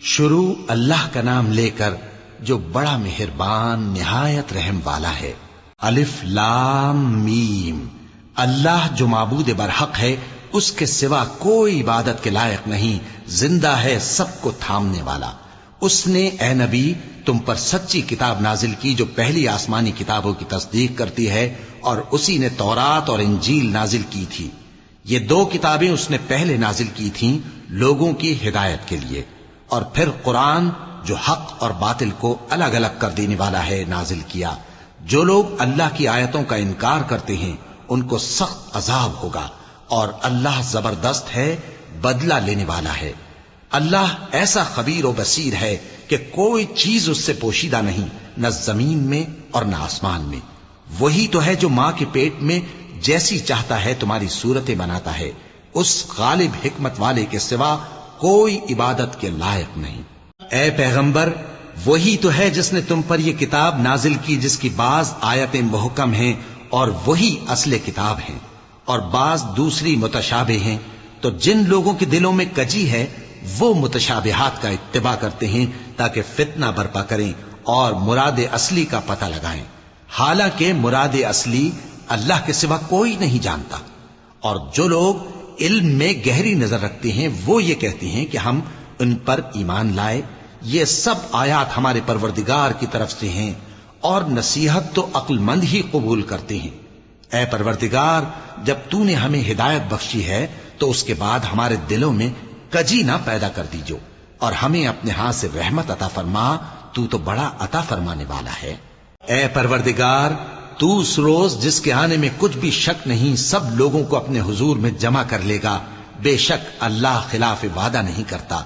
شروع اللہ کا نام لے کر جو بڑا مہربان نہایت رحم والا ہے۔ الف لام میم۔ اللہ جو معبود برحق ہے، اس کے سوا کوئی عبادت کے لائق نہیں، زندہ ہے، سب کو تھامنے والا۔ اس نے اے نبی تم پر سچی کتاب نازل کی جو پہلی آسمانی کتابوں کی تصدیق کرتی ہے، اور اسی نے تورات اور انجیل نازل کی تھی۔ یہ دو کتابیں اس نے پہلے نازل کی تھیں لوگوں کی ہدایت کے لیے، اور پھر قرآن جو حق اور باطل کو الگ الگ کر دینے والا ہے نازل کیا۔ جو لوگ اللہ کی آیتوں کا انکار کرتے ہیں ان کو سخت عذاب ہوگا، اور اللہ زبردست ہے، بدلہ لینے والا ہے۔ اللہ ایسا خبیر و بصیر ہے کہ کوئی چیز اس سے پوشیدہ نہیں، نہ زمین میں اور نہ آسمان میں۔ وہی تو ہے جو ماں کے پیٹ میں جیسی چاہتا ہے تمہاری صورتیں بناتا ہے، اس غالب حکمت والے کے سوا کوئی عبادت کے لائق نہیں۔ اے پیغمبر، وہی تو ہے جس نے تم پر یہ کتاب نازل کی جس کی بعض آیتیں محکم ہیں اور وہی اصل کتاب ہیں، اور بعض دوسری متشابہ ہیں۔ تو جن لوگوں کے دلوں میں کجی ہے وہ متشابہات کا اتباع کرتے ہیں تاکہ فتنہ برپا کریں اور مراد اصلی کا پتہ لگائیں، حالانکہ مراد اصلی اللہ کے سوا کوئی نہیں جانتا۔ اور جو لوگ علم میں گہری نظر رکھتے ہیں وہ یہ کہتے ہیں کہ ہم ان پر ایمان لائے، یہ سب آیات ہمارے پروردگار کی طرف سے ہیں، اور نصیحت تو عقل مند ہی قبول کرتے ہیں۔ اے پروردگار، جب تو نے ہمیں ہدایت بخشی ہے تو اس کے بعد ہمارے دلوں میں کجی نہ پیدا کر دیجو، اور ہمیں اپنے ہاتھ سے رحمت عطا فرما، تو بڑا عطا فرمانے والا ہے۔ اے پروردگار، تو اس روز جس کے آنے میں کچھ بھی شک نہیں سب لوگوں کو اپنے حضور میں جمع کر لے گا، بے شک اللہ خلاف وعدہ نہیں کرتا۔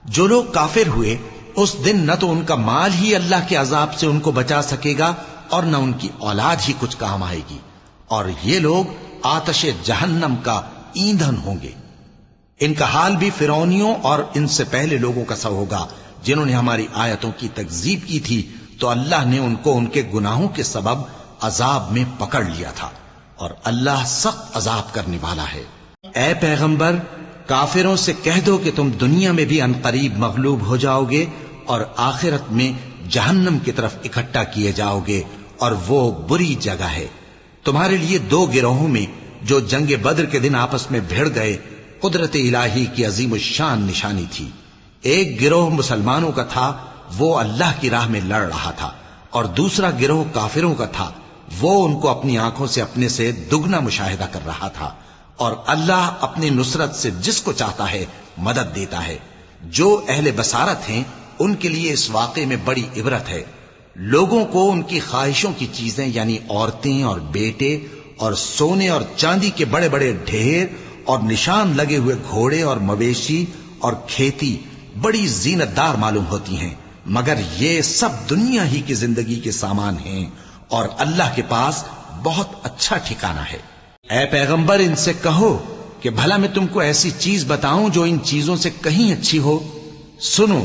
جو لوگ کافر ہوئے اس دن نہ تو ان کا مال ہی اللہ کے عذاب سے ان کو بچا سکے گا اور نہ ان کی اولاد ہی کچھ کام آئے گی، اور یہ لوگ آتش جہنم کا ایندھن ہوں گے۔ ان کا حال بھی فرعونیوں اور ان سے پہلے لوگوں کا سا ہوگا جنہوں نے ہماری آیتوں کی تکذیب کی تھی، تو اللہ نے ان کو ان کے گناہوں کے سبب عذاب میں پکڑ لیا تھا، اور اللہ سخت عذاب کرنے والا ہے۔ اے پیغمبر، کافروں سے کہہ دو کہ تم دنیا میں بھی عنقریب مغلوب ہو جاؤ گے اور آخرت میں جہنم کی طرف اکٹھا کیے جاؤ گے، اور وہ بری جگہ ہے۔ تمہارے لیے دو گروہوں میں جو جنگ بدر کے دن آپس میں بھڑ گئے قدرت الہی کی عظیم الشان نشانی تھی۔ ایک گروہ مسلمانوں کا تھا، وہ اللہ کی راہ میں لڑ رہا تھا، اور دوسرا گروہ کافروں کا تھا، وہ ان کو اپنی آنکھوں سے اپنے سے دگنا مشاہدہ کر رہا تھا۔ اور اللہ اپنی نصرت سے جس کو چاہتا ہے مدد دیتا ہے۔ جو اہل بصارت ہیں ان کے لیے اس واقعے میں بڑی عبرت ہے۔ لوگوں کو ان کی خواہشوں کی چیزیں یعنی عورتیں اور بیٹے اور سونے اور چاندی کے بڑے بڑے ڈھیر اور نشان لگے ہوئے گھوڑے اور مویشی اور کھیتی بڑی زینت دار معلوم ہوتی ہیں، مگر یہ سب دنیا ہی کی زندگی کے سامان ہیں، اور اللہ کے پاس بہت اچھا ٹھکانہ ہے۔ اے پیغمبر، ان سے کہو کہ بھلا میں تم کو ایسی چیز بتاؤں جو ان چیزوں سے کہیں اچھی ہو؟ سنو،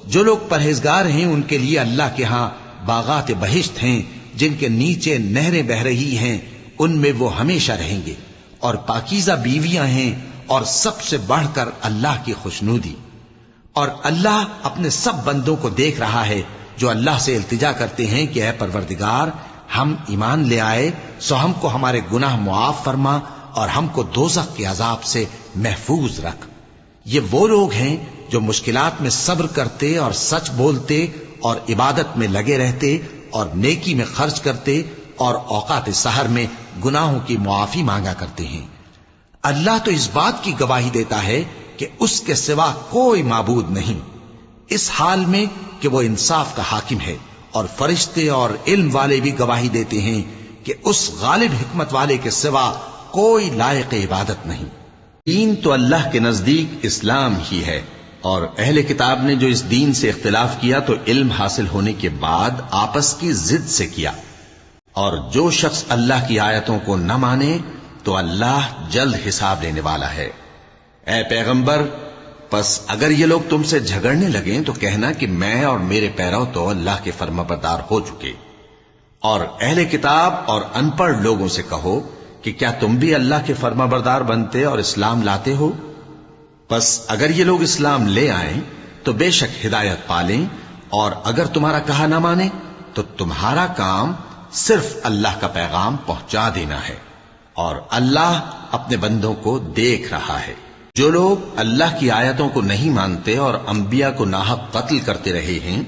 جو لوگ پرہیزگار ہیں ان کے لیے اللہ کے ہاں باغات بہشت ہیں جن کے نیچے نہریں بہ رہی ہیں، ان میں وہ ہمیشہ رہیں گے، اور پاکیزہ بیویاں ہیں، اور سب سے بڑھ کر اللہ کی خوشنودی۔ اور اللہ اپنے سب بندوں کو دیکھ رہا ہے جو اللہ سے التجا کرتے ہیں کہ اے پروردگار، ہم ایمان لے آئے سو ہم کو ہمارے گناہ معاف فرما اور ہم کو دوزخ کے عذاب سے محفوظ رکھ۔ یہ وہ لوگ ہیں جو مشکلات میں صبر کرتے اور سچ بولتے اور عبادت میں لگے رہتے اور نیکی میں خرچ کرتے اور اوقات سحر میں گناہوں کی معافی مانگا کرتے ہیں۔ اللہ تو اس بات کی گواہی دیتا ہے کہ اس کے سوا کوئی معبود نہیں، اس حال میں کہ وہ انصاف کا حاکم ہے، اور فرشتے اور علم والے بھی گواہی دیتے ہیں کہ اس غالب حکمت والے کے سوا کوئی لائق عبادت نہیں۔ دین تو اللہ کے نزدیک اسلام ہی ہے، اور اہل کتاب نے جو اس دین سے اختلاف کیا تو علم حاصل ہونے کے بعد آپس کی ضد سے کیا، اور جو شخص اللہ کی آیتوں کو نہ مانے تو اللہ جلد حساب لینے والا ہے۔ اے پیغمبر، پس اگر یہ لوگ تم سے جھگڑنے لگیں تو کہنا کہ میں اور میرے پیرو تو اللہ کے فرمانبردار ہو چکے، اور اہل کتاب اور ان پڑھ لوگوں سے کہو کہ کیا تم بھی اللہ کے فرمانبردار بنتے اور اسلام لاتے ہو؟ پس اگر یہ لوگ اسلام لے آئیں تو بے شک ہدایت پالیں، اور اگر تمہارا کہا نہ مانے تو تمہارا کام صرف اللہ کا پیغام پہنچا دینا ہے، اور اللہ اپنے بندوں کو دیکھ رہا ہے۔ جو لوگ اللہ کی آیتوں کو نہیں مانتے اور انبیاء کو ناحق قتل کرتے رہے ہیں،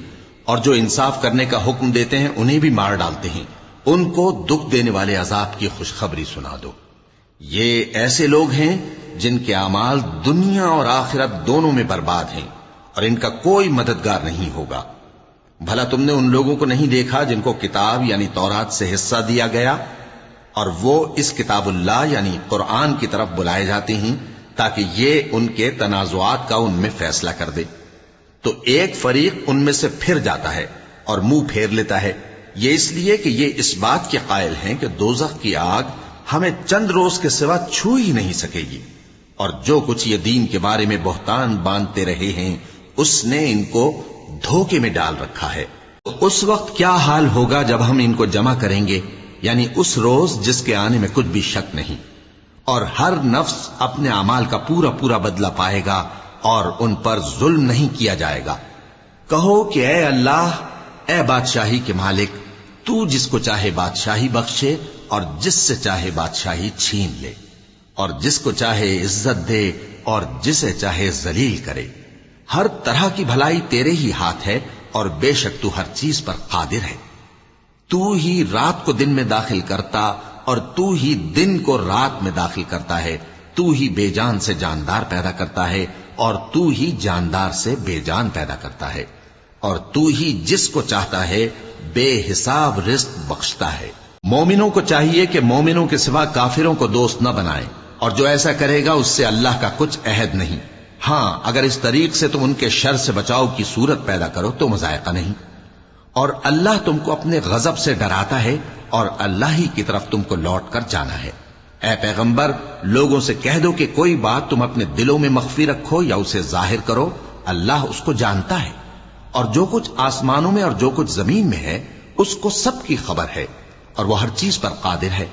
اور جو انصاف کرنے کا حکم دیتے ہیں انہیں بھی مار ڈالتے ہیں، ان کو دکھ دینے والے عذاب کی خوشخبری سنا دو۔ یہ ایسے لوگ ہیں جن کے اعمال دنیا اور آخرت دونوں میں برباد ہیں، اور ان کا کوئی مددگار نہیں ہوگا۔ بھلا تم نے ان لوگوں کو نہیں دیکھا جن کو کتاب یعنی تورات سے حصہ دیا گیا، اور وہ اس کتاب اللہ یعنی قرآن کی طرف بلائے جاتے ہیں تاکہ یہ ان کے تنازعات کا ان میں فیصلہ کر دے، تو ایک فریق ان میں سے پھر جاتا ہے اور منہ پھیر لیتا ہے، یہ اس لیے کہ یہ اس بات کے قائل ہیں کہ دوزخ کی آگ ہمیں چند روز کے سوا چھو ہی نہیں سکے گی، اور جو کچھ یہ دین کے بارے میں بہتان باندھتے رہے ہیں اس نے ان کو دھوکے میں ڈال رکھا ہے۔ اس وقت کیا حال ہوگا جب ہم ان کو جمع کریں گے، یعنی اس روز جس کے آنے میں کچھ بھی شک نہیں، اور ہر نفس اپنے اعمال کا پورا پورا بدلہ پائے گا، اور ان پر ظلم نہیں کیا جائے گا۔ کہو کہ اے اللہ، اے بادشاہی کے مالک، تو جس کو چاہے بادشاہی بخشے اور جس سے چاہے بادشاہی چھین لے، اور جس کو چاہے عزت دے اور جسے چاہے ذلیل کرے۔ ہر طرح کی بھلائی تیرے ہی ہاتھ ہے، اور بے شک تو ہر چیز پر قادر ہے۔ تو ہی رات کو دن میں داخل کرتا اور تو ہی دن کو رات میں داخل کرتا ہے، تو ہی بے جان سے جاندار پیدا کرتا ہے اور تو ہی جاندار سے بے جان پیدا کرتا ہے، اور تو ہی جس کو چاہتا ہے بے حساب رزق بخشتا ہے۔ مومنوں کو چاہیے کہ مومنوں کے سوا کافروں کو دوست نہ بنائیں، اور جو ایسا کرے گا اس سے اللہ کا کچھ عہد نہیں۔ ہاں، اگر اس طریق سے تم ان کے شر سے بچاؤ کی صورت پیدا کرو تو مذائقہ نہیں، اور اللہ تم کو اپنے غضب سے ڈراتا ہے، اور اللہ ہی کی طرف تم کو لوٹ کر جانا ہے۔ اے پیغمبر، لوگوں سے کہہ دو کہ کوئی بات تم اپنے دلوں میں مخفی رکھو یا اسے ظاہر کرو، اللہ اس کو جانتا ہے، اور جو کچھ آسمانوں میں اور جو کچھ زمین میں ہے اس کو سب کی خبر ہے، اور وہ ہر چیز پر قادر ہے۔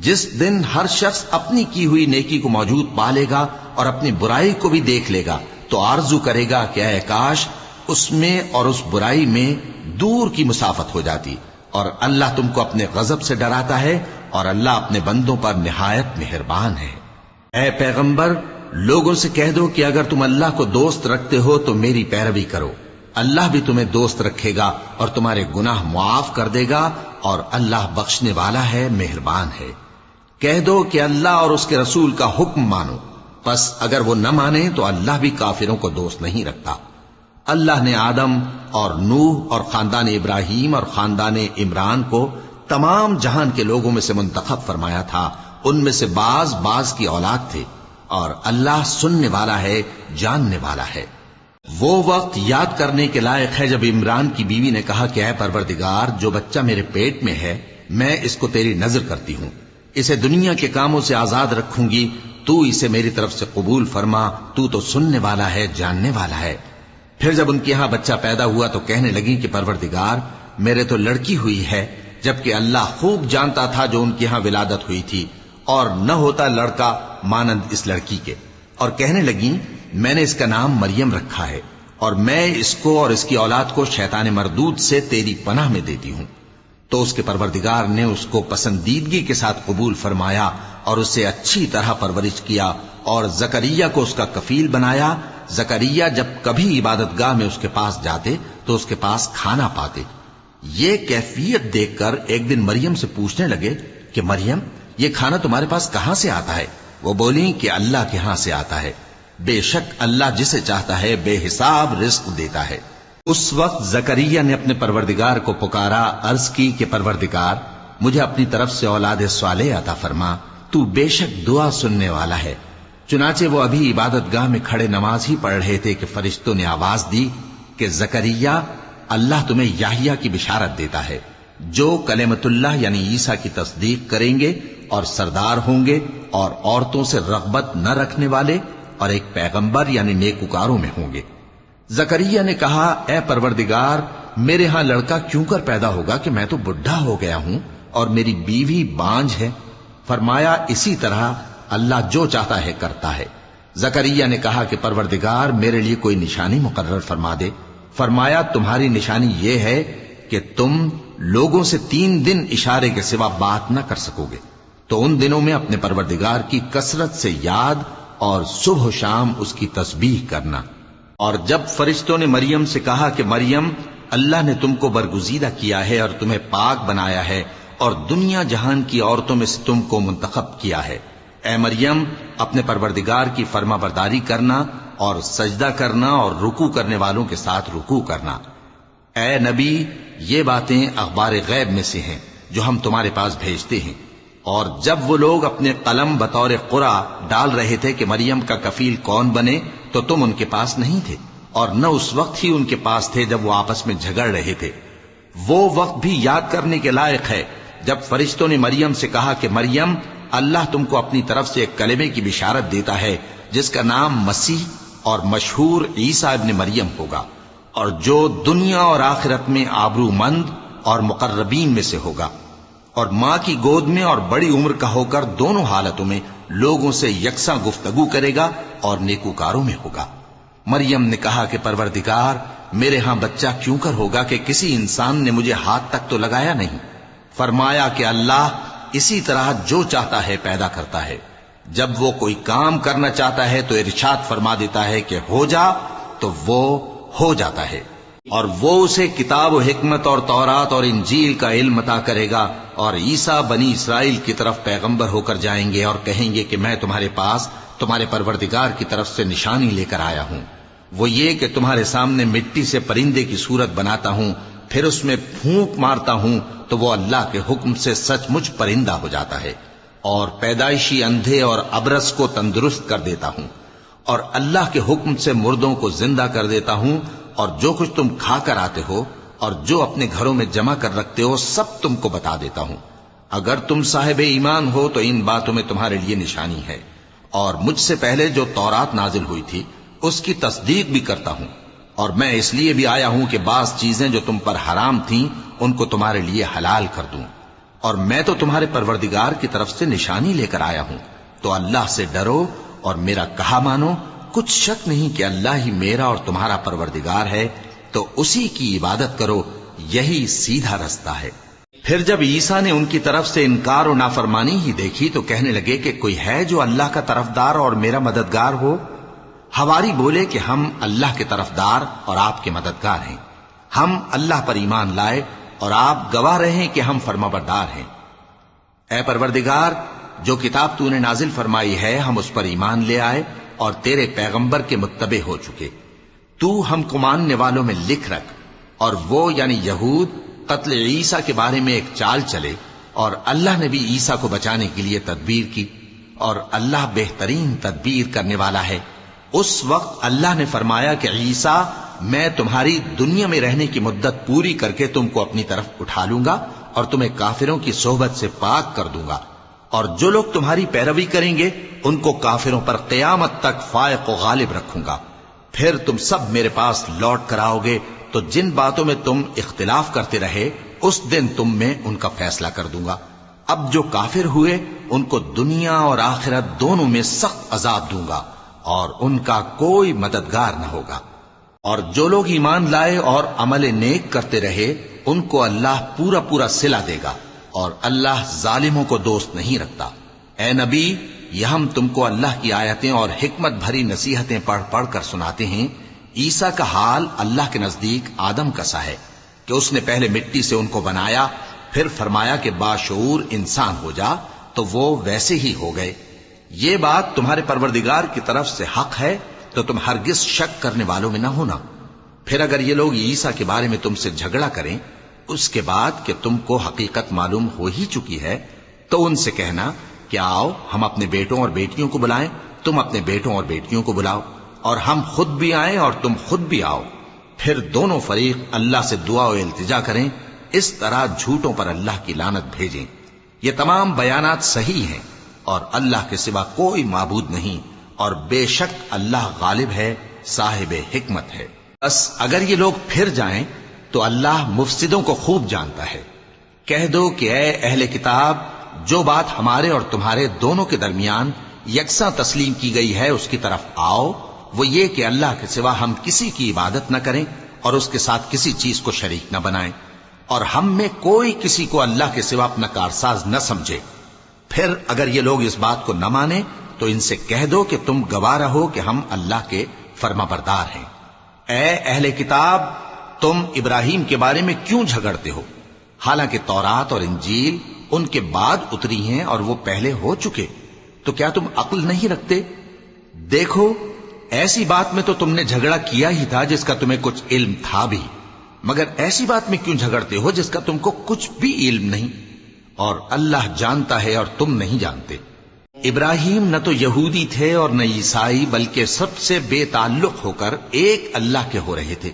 جس دن ہر شخص اپنی کی ہوئی نیکی کو موجود پا لے گا اور اپنی برائی کو بھی دیکھ لے گا تو آرزو کرے گا کہ اے کاش اس میں اور اس برائی میں دور کی مسافت ہو جاتی، اور اللہ تم کو اپنے غضب سے ڈراتا ہے، اور اللہ اپنے بندوں پر نہایت مہربان ہے۔ اے پیغمبر، لوگوں سے کہہ دو کہ اگر تم اللہ کو دوست رکھتے ہو تو میری پیروی کرو، اللہ بھی تمہیں دوست رکھے گا اور تمہارے گناہ معاف کر دے گا، اور اللہ بخشنے والا ہے، مہربان ہے۔ کہہ دو کہ اللہ اور اس کے رسول کا حکم مانو، پس اگر وہ نہ مانے تو اللہ بھی کافروں کو دوست نہیں رکھتا۔ اللہ نے آدم اور نوح اور خاندان ابراہیم اور خاندان عمران کو تمام جہان کے لوگوں میں سے منتخب فرمایا تھا، ان میں سے بعض کی اولاد تھے، اور اللہ سننے والا ہے، جاننے والا ہے۔ وہ وقت یاد کرنے کے لائق ہے جب عمران کی بیوی نے کہا کہ اے پروردگار، جو بچہ میرے پیٹ میں ہے میں اس کو تیری نذر کرتی ہوں، اسے دنیا کے کاموں سے آزاد رکھوں گی، تو اسے میری طرف سے قبول فرما، تو تو سننے والا ہے، جاننے والا ہے۔ پھر جب ان کے ہاں بچہ پیدا ہوا تو کہنے لگی کہ پروردگار، میرے تو لڑکی ہوئی ہے، جبکہ اللہ خوب جانتا تھا جو ان کے ہاں ولادت ہوئی تھی، اور نہ ہوتا لڑکا مانند اس لڑکی کے۔ اور کہنے لگی میں نے اس کا نام مریم رکھا ہے، اور میں اس کو اور اس کی اولاد کو شیطان مردود سے تیری پناہ میں دیتی ہوں۔ تو اس کے پروردگار نے اس کو پسندیدگی کے ساتھ قبول فرمایا اور اسے اچھی طرح پرورش کیا، اور زکریا کو اس کا کفیل بنایا۔ زکریا جب کبھی عبادت گاہ میں اس کے پاس جاتے تو اس کے پاس کھانا پاتے۔ یہ کیفیت دیکھ کر ایک دن مریم سے پوچھنے لگے کہ مریم، یہ کھانا تمہارے پاس کہاں سے آتا ہے؟ وہ بولی کہ اللہ کے ہاں سے آتا ہے، بے شک اللہ جسے چاہتا ہے بے حساب رزق دیتا ہے۔ اس وقت زکریا نے اپنے پروردگار کو پکارا، عرض کی کہ پروردگار، مجھے اپنی طرف سے اولاد صالح عطا فرما، تو بے شک دعا سننے والا ہے۔ چنانچہ وہ ابھی عبادت گاہ میں کھڑے نماز ہی پڑھ رہے تھے کہ فرشتوں نے آواز دی کہ زکریا، اللہ تمہیں یحییٰ کی بشارت دیتا ہے، جو کلمۃ اللہ یعنی عیسیٰ کی تصدیق کریں گے اور سردار ہوں گے اور عورتوں سے رغبت نہ رکھنے والے، اور ایک پیغمبر یعنی نیکوکاروں میں ہوں گے۔ زکریا نے کہا، اے پروردگار، میرے ہاں لڑکا کیوں کر پیدا ہوگا کہ میں تو بڈھا ہو گیا ہوں اور میری بیوی بانجھ ہے۔ فرمایا، اسی طرح اللہ جو چاہتا ہے کرتا ہے۔ زکریا نے کہا کہ پروردگار میرے لیے کوئی نشانی مقرر فرما دے۔ فرمایا تمہاری نشانی یہ ہے کہ تم لوگوں سے 3 دن اشارے کے سوا بات نہ کر سکو گے، تو ان دنوں میں اپنے پروردگار کی کثرت سے یاد اور صبح و شام اس کی تسبیح کرنا۔ اور جب فرشتوں نے مریم سے کہا کہ مریم، اللہ نے تم کو برگزیدہ کیا ہے اور تمہیں پاک بنایا ہے اور دنیا جہان کی عورتوں میں سے تم کو منتخب کیا ہے، اے مریم اپنے پروردگار کی فرما برداری کرنا اور سجدہ کرنا اور رکوع کرنے والوں کے ساتھ رکوع کرنا۔ اے نبی، یہ باتیں اخبار غیب میں سے ہیں جو ہم تمہارے پاس بھیجتے ہیں۔ اور جب وہ لوگ اپنے قلم بطور قرعہ ڈال رہے تھے کہ مریم کا کفیل کون بنے، تو تم ان کے پاس نہیں تھے، اور نہ اس وقت ہی ان کے پاس تھے جب وہ آپس میں جھگڑ رہے تھے۔ وہ وقت بھی یاد کرنے کے لائق ہے جب فرشتوں نے مریم سے کہا کہ مریم، اللہ تم کو اپنی طرف سے ایک کلمے کی بشارت دیتا ہے جس کا نام مسیح اور مشہور عیسیٰ ابن مریم ہوگا، اور جو دنیا اور آخرت میں آبرو مند اور مقربین میں سے ہوگا، اور ماں کی گود میں اور بڑی عمر کا ہو کر دونوں حالتوں میں لوگوں سے یکساں گفتگو کرے گا اور نیکوکاروں میں ہوگا۔ مریم نے کہا کہ پروردگار، میرے ہاں بچہ کیوں کر ہوگا کہ کسی انسان نے مجھے ہاتھ تک تو لگایا نہیں۔ فرمایا کہ اللہ اسی طرح جو چاہتا ہے پیدا کرتا ہے، جب وہ کوئی کام کرنا چاہتا ہے تو ارشاد فرما دیتا ہے کہ ہو جا، تو وہ ہو جاتا ہے۔ اور وہ اسے کتاب و حکمت اور تورات اور انجیل کا علم عطا کرے گا، اور عیسیٰ بنی اسرائیل کی طرف پیغمبر ہو کر جائیں گے اور کہیں گے کہ میں تمہارے پاس تمہارے پروردگار کی طرف سے نشانی لے کر آیا ہوں، وہ یہ کہ تمہارے سامنے مٹی سے پرندے کی صورت بناتا ہوں، پھر اس میں پھونک مارتا ہوں تو وہ اللہ کے حکم سے سچ مچ پرندہ ہو جاتا ہے، اور پیدائشی اندھے اور ابرص کو تندرست کر دیتا ہوں، اور اللہ کے حکم سے مردوں کو زندہ کر دیتا ہوں، اور جو کچھ تم کھا کر آتے ہو اور جو اپنے گھروں میں جمع کر رکھتے ہو سب تم کو بتا دیتا ہوں۔ اگر تم صاحب ایمان ہو تو ان باتوں میں تمہارے لیے نشانی ہے، اور مجھ سے پہلے جو تورات نازل ہوئی تھی اس کی تصدیق بھی کرتا ہوں، اور میں اس لیے بھی آیا ہوں کہ بعض چیزیں جو تم پر حرام تھیں ان کو تمہارے لیے حلال کر دوں، اور میں تو تمہارے پروردگار کی طرف سے نشانی لے کر آیا ہوں، تو اللہ سے ڈرو اور میرا کہا مانو۔ کچھ شک نہیں کہ اللہ ہی میرا اور تمہارا پروردگار ہے، تو اسی کی عبادت کرو، یہی سیدھا رستہ ہے۔ پھر جب عیسیٰ نے ان کی طرف سے انکار و نافرمانی ہی دیکھی تو کہنے لگے کہ کوئی ہے جو اللہ کا طرفدار اور میرا مددگار ہو؟ حواری بولے کہ ہم اللہ کے طرفدار اور آپ کے مددگار ہیں، ہم اللہ پر ایمان لائے اور آپ گواہ رہیں کہ ہم فرمانبردار ہیں۔ اے پروردگار، جو کتاب تو نے نازل فرمائی ہے ہم اس پر ایمان لے آئے اور تیرے پیغمبر کے متبع ہو چکے، تو ہم کو ماننے والوں میں لکھ رکھ۔ اور وہ یعنی یہود قتل عیسیٰ کے بارے میں ایک چال چلے، اور اللہ نے بھی عیسیٰ کو بچانے کے لیے تدبیر کی، اور اللہ بہترین تدبیر کرنے والا ہے۔ اس وقت اللہ نے فرمایا کہ عیسیٰ، میں تمہاری دنیا میں رہنے کی مدت پوری کر کے تم کو اپنی طرف اٹھا لوں گا اور تمہیں کافروں کی صحبت سے پاک کر دوں گا، اور جو لوگ تمہاری پیروی کریں گے ان کو کافروں پر قیامت تک فائق و غالب رکھوں گا۔ پھر تم سب میرے پاس لوٹ کر آؤ گے تو جن باتوں میں تم اختلاف کرتے رہے اس دن تم میں ان کا فیصلہ کر دوں گا۔ اب جو کافر ہوئے ان کو دنیا اور آخرت دونوں میں سخت عذاب دوں گا، اور ان کا کوئی مددگار نہ ہوگا۔ اور جو لوگ ایمان لائے اور عمل نیک کرتے رہے ان کو اللہ پورا پورا صلہ دے گا، اور اللہ ظالموں کو دوست نہیں رکھتا۔ اے نبی، یہ ہم تم کو اللہ کی آیتیں اور حکمت بھری نصیحتیں پڑھ پڑھ کر سناتے ہیں۔ عیسیٰ کا حال اللہ کے نزدیک آدم کا سا ہے کہ اس نے پہلے مٹی سے ان کو بنایا، پھر فرمایا کہ باشعور انسان ہو جا، تو وہ ویسے ہی ہو گئے۔ یہ بات تمہارے پروردگار کی طرف سے حق ہے، تو تم ہرگز شک کرنے والوں میں نہ ہونا۔ پھر اگر یہ لوگ عیسیٰ کے بارے میں تم سے جھگڑا کریں اس کے بعد کہ تم کو حقیقت معلوم ہو ہی چکی ہے، تو ان سے کہنا کہ آؤ ہم اپنے بیٹوں اور بیٹیوں کو بلائیں، تم اپنے بیٹوں اور بیٹیوں کو بلاؤ، اور ہم خود بھی آئیں اور تم خود بھی آؤ، پھر دونوں فریق اللہ سے دعا و التجا کریں، اس طرح جھوٹوں پر اللہ کی لعنت بھیجیں۔ یہ تمام بیانات صحیح ہیں، اور اللہ کے سوا کوئی معبود نہیں، اور بے شک اللہ غالب ہے، صاحب حکمت ہے۔ بس اگر یہ لوگ پھر جائیں تو اللہ مفسدوں کو خوب جانتا ہے۔ کہہ دو کہ اے اہل کتاب، جو بات ہمارے اور تمہارے دونوں کے درمیان یکساں تسلیم کی گئی ہے اس کی طرف آؤ، وہ یہ کہ اللہ کے سوا ہم کسی کی عبادت نہ کریں اور اس کے ساتھ کسی چیز کو شریک نہ بنائیں، اور ہم میں کوئی کسی کو اللہ کے سوا اپنا کارساز نہ سمجھے۔ پھر اگر یہ لوگ اس بات کو نہ مانیں تو ان سے کہہ دو کہ تم گواہ رہو کہ ہم اللہ کے فرما بردار ہیں۔ اے اہل کتاب، تم ابراہیم کے بارے میں کیوں جھگڑتے ہو، حالانکہ تورات اور انجیل ان کے بعد اتری ہیں اور وہ پہلے ہو چکے، تو کیا تم عقل نہیں رکھتے؟ دیکھو، ایسی بات میں تو تم نے جھگڑا کیا ہی تھا جس کا تمہیں کچھ علم تھا بھی، مگر ایسی بات میں کیوں جھگڑتے ہو جس کا تم کو کچھ بھی علم نہیں، اور اللہ جانتا ہے اور تم نہیں جانتے۔ ابراہیم نہ تو یہودی تھے اور نہ عیسائی، بلکہ سب سے بے تعلق ہو کر ایک اللہ کے ہو رہے تھے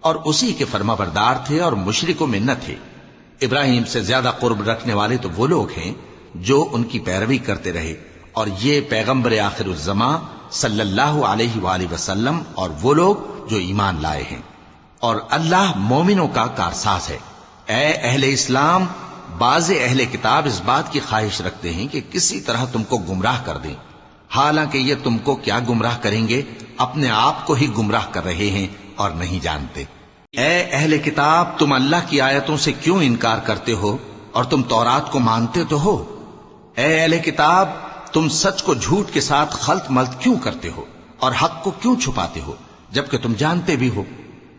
اور اسی کے فرما بردار تھے اور مشرکوں میں نہ تھے۔ ابراہیم سے زیادہ قرب رکھنے والے تو وہ لوگ ہیں جو ان کی پیروی کرتے رہے، اور یہ پیغمبر آخر الزماں صلی اللہ علیہ وآلہ وسلم اور وہ لوگ جو ایمان لائے ہیں، اور اللہ مومنوں کا کارساز ہے۔ اے اہل اسلام، بعض اہل کتاب اس بات کی خواہش رکھتے ہیں کہ کسی طرح تم کو گمراہ کر دیں، حالانکہ یہ تم کو کیا گمراہ کریں گے، اپنے آپ کو ہی گمراہ کر رہے ہیں اور نہیں جانتے۔ اے اہل کتاب، تم اللہ کی آیتوں سے کیوں انکار کرتے ہو اور تم تورات کو مانتے تو ہو؟ اے اہل کتاب، تم سچ کو جھوٹ کے ساتھ خلط ملط کیوں کرتے ہو اور حق کو کیوں چھپاتے ہو جبکہ تم جانتے بھی ہو؟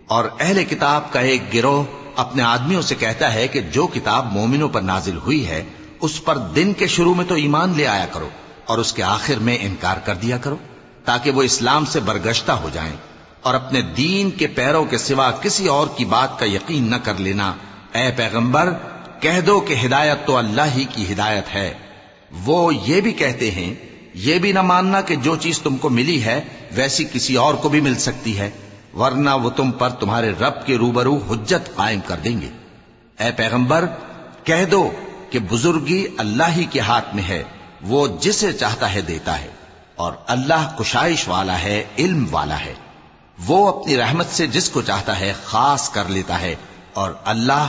اور اہل کتاب کا ایک گروہ اپنے آدمیوں سے کہتا ہے کہ جو کتاب مومنوں پر نازل ہوئی ہے اس پر دن کے شروع میں تو ایمان لے آیا کرو اور اس کے آخر میں انکار کر دیا کرو، تاکہ وہ اسلام سے برگشتہ ہو جائیں، اور اپنے دین کے پیروں کے سوا کسی اور کی بات کا یقین نہ کر لینا۔ اے پیغمبر، کہہ دو کہ ہدایت تو اللہ ہی کی ہدایت ہے۔ وہ یہ بھی کہتے ہیں، یہ بھی نہ ماننا کہ جو چیز تم کو ملی ہے ویسی کسی اور کو بھی مل سکتی ہے، ورنہ وہ تم پر تمہارے رب کے روبرو حجت قائم کر دیں گے۔ اے پیغمبر، کہہ دو کہ بزرگی اللہ ہی کے ہاتھ میں ہے، وہ جسے چاہتا ہے دیتا ہے، اور اللہ کشائش والا ہے، علم والا ہے، وہ اپنی رحمت سے جس کو چاہتا ہے خاص کر لیتا ہے، اور اللہ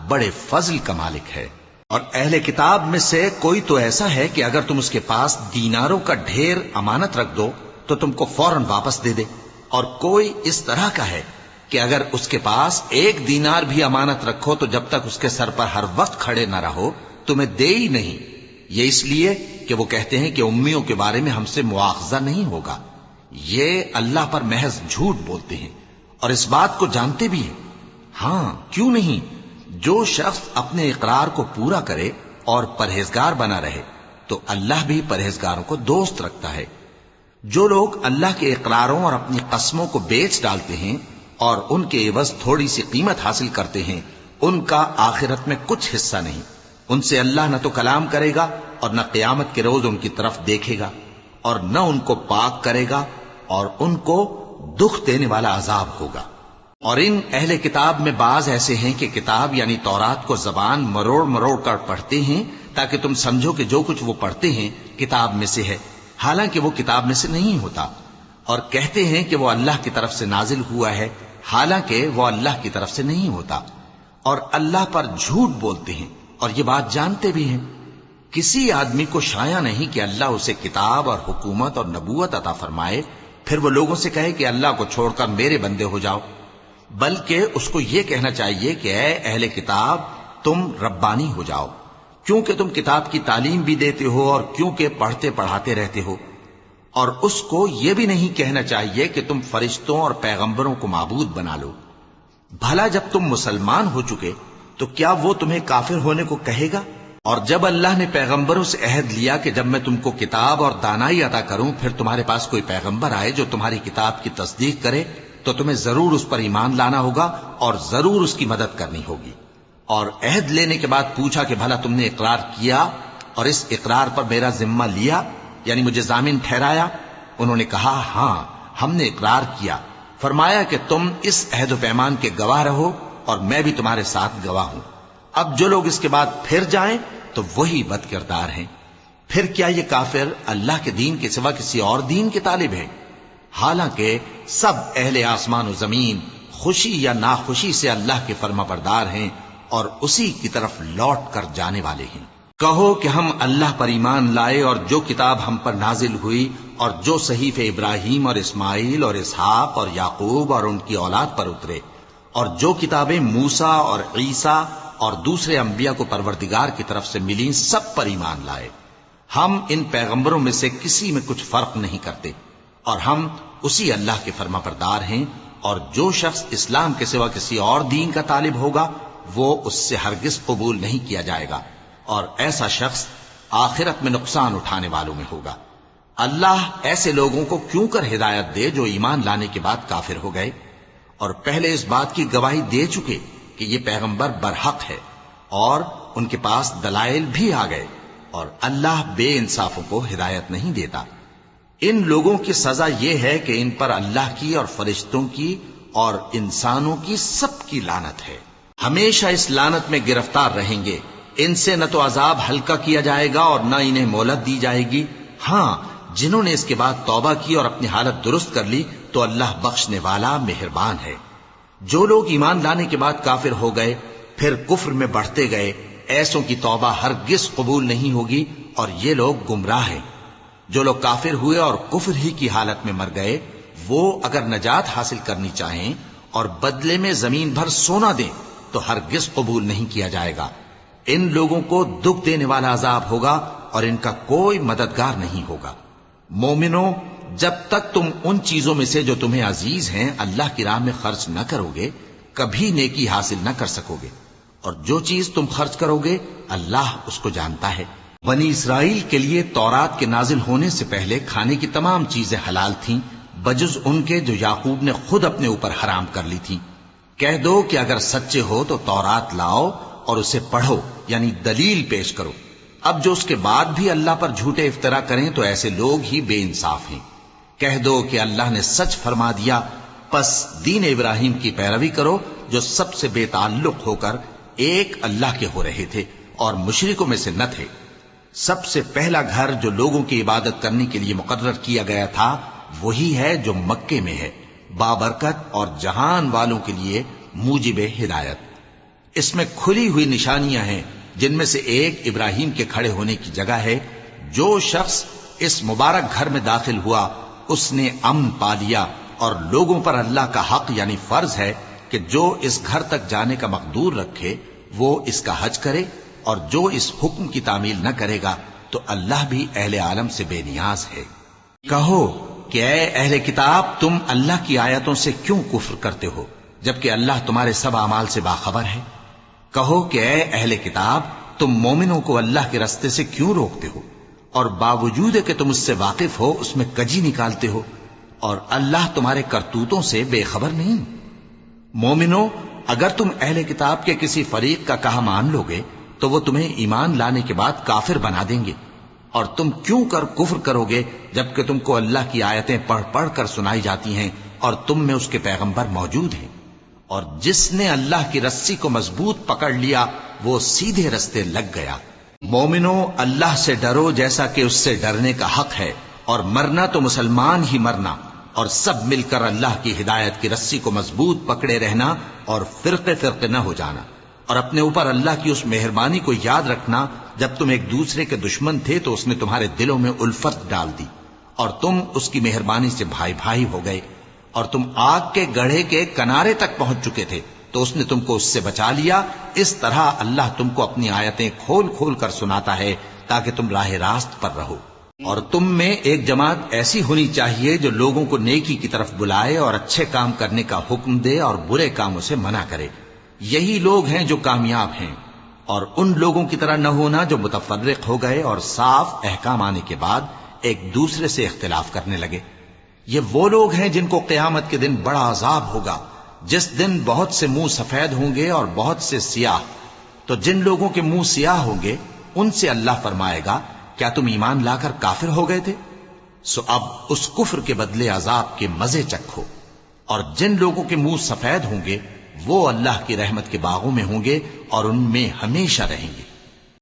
بڑے فضل کا مالک ہے۔ اور اہل کتاب میں سے کوئی تو ایسا ہے کہ اگر تم اس کے پاس دیناروں کا ڈھیر امانت رکھ دو تو تم کو فوراً واپس دے دے، اور کوئی اس طرح کا ہے کہ اگر اس کے پاس ایک دینار بھی امانت رکھو تو جب تک اس کے سر پر ہر وقت کھڑے نہ رہو تمہیں دے ہی نہیں، یہ اس لیے کہ وہ کہتے ہیں کہ امیوں کے بارے میں ہم سے مواخذہ نہیں ہوگا۔ یہ اللہ پر محض جھوٹ بولتے ہیں اور اس بات کو جانتے بھی ہیں۔ ہاں، کیوں نہیں، جو شخص اپنے اقرار کو پورا کرے اور پرہیزگار بنا رہے تو اللہ بھی پرہیزگاروں کو دوست رکھتا ہے۔ جو لوگ اللہ کے اقراروں اور اپنی قسموں کو بیچ ڈالتے ہیں اور ان کے عوض تھوڑی سی قیمت حاصل کرتے ہیں، ان کا آخرت میں کچھ حصہ نہیں۔ ان سے اللہ نہ تو کلام کرے گا اور نہ قیامت کے روز ان کی طرف دیکھے گا، اور نہ ان کو پاک کرے گا، اور ان کو دکھ دینے والا عذاب ہوگا۔ اور ان اہل کتاب میں بعض ایسے ہیں کہ کتاب یعنی تورات کو زبان مروڑ مروڑ کر پڑھتے ہیں تاکہ تم سمجھو کہ جو کچھ وہ پڑھتے ہیں کتاب میں سے ہے، حالانکہ وہ کتاب میں سے نہیں ہوتا، اور کہتے ہیں کہ وہ اللہ کی طرف سے نازل ہوا ہے، حالانکہ وہ اللہ کی طرف سے نہیں ہوتا، اور اللہ پر جھوٹ بولتے ہیں اور یہ بات جانتے بھی ہیں۔ کسی آدمی کو شایع نہیں کہ اللہ اسے کتاب اور حکومت اور نبوت عطا فرمائے پھر وہ لوگوں سے کہے کہ اللہ کو چھوڑ کر میرے بندے ہو جاؤ، بلکہ اس کو یہ کہنا چاہیے کہ اے اہل کتاب، تم ربانی ہو جاؤ، کیونکہ تم کتاب کی تعلیم بھی دیتے ہو اور کیونکہ پڑھتے پڑھاتے رہتے ہو۔ اور اس کو یہ بھی نہیں کہنا چاہیے کہ تم فرشتوں اور پیغمبروں کو معبود بنا لو۔ بھلا جب تم مسلمان ہو چکے تو کیا وہ تمہیں کافر ہونے کو کہے گا؟ اور جب اللہ نے پیغمبروں سے عہد لیا کہ جب میں تم کو کتاب اور دانائی عطا کروں پھر تمہارے پاس کوئی پیغمبر آئے جو تمہاری کتاب کی تصدیق کرے تو تمہیں ضرور اس پر ایمان لانا ہوگا اور ضرور اس کی مدد کرنی ہوگی۔ اور عہد لینے کے بعد پوچھا کہ بھلا تم نے اقرار کیا اور اس اقرار پر میرا ذمہ لیا، یعنی مجھے ضامن ٹھہرایا؟ انہوں نے کہا ہاں، ہم نے اقرار کیا۔ فرمایا کہ تم اس عہد و پیمان کے گواہ رہو اور میں بھی تمہارے ساتھ گواہ ہوں۔ اب جو لوگ اس کے بعد پھر جائیں تو وہی بد کردار ہیں۔ پھر کیا یہ کافر اللہ کے دین کے سوا کسی اور دین کے طالب ہیں؟ حالانکہ سب اہل آسمان و زمین خوشی یا ناخوشی سے اللہ کے فرما بردار ہیں اور اسی کی طرف لوٹ کر جانے والے ہیں۔ کہو کہ ہم اللہ پر ایمان لائے اور جو کتاب ہم پر نازل ہوئی اور جو صحیفے ابراہیم اور اسماعیل اور اسحاق اور یعقوب اور ان کی اولاد پر اترے، اور جو کتابیں موسیٰ اور عیسیٰ اور دوسرے انبیاء کو پروردگار کی طرف سے ملیں، سب پر ایمان لائے۔ ہم ان پیغمبروں میں سے کسی میں کچھ فرق نہیں کرتے، اور ہم اسی اللہ کے فرما بردار ہیں، اور جو شخص اسلام کے سوا کسی اور دین کا طالب ہوگا وہ اس سے ہرگز قبول نہیں کیا جائے گا، اور ایسا شخص آخرت میں نقصان اٹھانے والوں میں ہوگا۔ اللہ ایسے لوگوں کو کیوں کر ہدایت دے جو ایمان لانے کے بعد کافر ہو گئے اور پہلے اس بات کی گواہی دے چکے کہ یہ پیغمبر برحق ہے، اور ان کے پاس دلائل بھی آ گئے، اور اللہ بے انصافوں کو ہدایت نہیں دیتا۔ ان لوگوں کی سزا یہ ہے کہ ان پر اللہ کی اور فرشتوں کی اور انسانوں کی سب کی لعنت ہے، ہمیشہ اس لعنت میں گرفتار رہیں گے۔ ان سے نہ تو عذاب ہلکا کیا جائے گا اور نہ انہیں مہلت دی جائے گی۔ ہاں، جنہوں نے اس کے بعد توبہ کی اور اپنی حالت درست کر لی تو اللہ بخشنے والا مہربان ہے۔ جو لوگ ایمان لانے کے بعد کافر ہو گئے پھر کفر میں بڑھتے گئے، ایسوں کی توبہ ہرگز قبول نہیں ہوگی، اور یہ لوگ گمراہ ہیں۔ جو لوگ کافر ہوئے اور کفر ہی کی حالت میں مر گئے، وہ اگر نجات حاصل کرنی چاہیں اور بدلے میں زمین بھر سونا دیں تو ہرگز قبول نہیں کیا جائے گا۔ ان لوگوں کو دکھ دینے والا عذاب ہوگا اور ان کا کوئی مددگار نہیں ہوگا۔ مومنو، جب تک تم ان چیزوں میں سے جو تمہیں عزیز ہیں اللہ کی راہ میں خرچ نہ کرو گے، کبھی نیکی حاصل نہ کر سکو گے، اور جو چیز تم خرچ کرو گے اللہ اس کو جانتا ہے۔ بنی اسرائیل کے لیے تورات کے نازل ہونے سے پہلے کھانے کی تمام چیزیں حلال تھیں بجز ان کے جو یعقوب نے خود اپنے اوپر حرام کر لی تھی۔ کہہ دو کہ اگر سچے ہو تو تورات لاؤ اور اسے پڑھو، یعنی دلیل پیش کرو۔ اب جو اس کے بعد بھی اللہ پر جھوٹے افطرا کریں تو ایسے لوگ ہی بے انصاف ہیں۔ کہہ دو کہ اللہ نے سچ فرما دیا، پس دین ابراہیم کی پیروی کرو جو سب سے بے تعلق ہو کر ایک اللہ کے ہو رہے تھے اور مشرکوں میں سے نہ تھے۔ سب سے پہلا گھر جو لوگوں کی عبادت کرنے کے لیے مقرر کیا گیا تھا وہی ہے جو مکے میں ہے، بابرکت اور جہان والوں کے لیے موجب ہدایت۔ اس میں کھلی ہوئی نشانیاں ہیں، جن میں سے ایک ابراہیم کے کھڑے ہونے کی جگہ ہے۔ جو شخص اس مبارک گھر میں داخل ہوا اس نے امن پا لیا، اور لوگوں پر اللہ کا حق یعنی فرض ہے کہ جو اس گھر تک جانے کا مقدور رکھے وہ اس کا حج کرے، اور جو اس حکم کی تعمیل نہ کرے گا تو اللہ بھی اہل عالم سے بے نیاز ہے۔ کہو کہ اے اہل کتاب، تم اللہ کی آیتوں سے کیوں کفر کرتے ہو جبکہ اللہ تمہارے سب اعمال سے باخبر ہے؟ کہو کہ اے اہل کتاب، تم مومنوں کو اللہ کے رستے سے کیوں روکتے ہو، اور باوجود کہ تم اس سے واقف ہو اس میں کجی نکالتے ہو، اور اللہ تمہارے کرتوتوں سے بے خبر نہیں؟ مومنو، اگر تم اہل کتاب کے کسی فریق کا کہا مان لو گے تو وہ تمہیں ایمان لانے کے بعد کافر بنا دیں گے، اور تم کیوں کر کفر کرو گے جبکہ تم کو اللہ کی آیتیں پڑھ پڑھ کر سنائی جاتی ہیں اور تم میں اس کے پیغمبر موجود ہیں؟ اور جس نے اللہ کی رسی کو مضبوط پکڑ لیا وہ سیدھے رستے لگ گیا۔ مومنو، اللہ سے ڈرو جیسا کہ اس سے ڈرنے کا حق ہے، اور مرنا تو مسلمان ہی مرنا، اور سب مل کر اللہ کی ہدایت کی رسی کو مضبوط پکڑے رہنا اور فرقے فرقے نہ ہو جانا، اور اپنے اوپر اللہ کی اس مہربانی کو یاد رکھنا جب تم ایک دوسرے کے دشمن تھے تو اس نے تمہارے دلوں میں الفت ڈال دی اور تم اس کی مہربانی سے بھائی بھائی ہو گئے، اور تم آگ کے گڑھے کے کنارے تک پہنچ چکے تھے تو اس نے تم کو اس سے بچا لیا۔ اس طرح اللہ تم کو اپنی آیتیں کھول کھول کر سناتا ہے تاکہ تم راہ راست پر رہو۔ اور تم میں ایک جماعت ایسی ہونی چاہیے جو لوگوں کو نیکی کی طرف بلائے اور اچھے کام کرنے کا حکم دے اور برے کاموں سے منع کرے۔ یہی لوگ ہیں جو کامیاب ہیں، اور ان لوگوں کی طرح نہ ہونا جو متفرق ہو گئے اور صاف احکام آنے کے بعد ایک دوسرے سے اختلاف کرنے لگے۔ یہ وہ لوگ ہیں جن کو قیامت کے دن بڑا عذاب ہوگا، جس دن بہت سے منہ سفید ہوں گے اور بہت سے سیاہ۔ تو جن لوگوں کے منہ سیاہ ہوں گے ان سے اللہ فرمائے گا، کیا تم ایمان لا کر کافر ہو گئے تھے؟ سو اب اس کفر کے بدلے عذاب کے مزے چکھو۔ اور جن لوگوں کے منہ سفید ہوں گے وہ اللہ کی رحمت کے باغوں میں ہوں گے اور ان میں ہمیشہ رہیں گے۔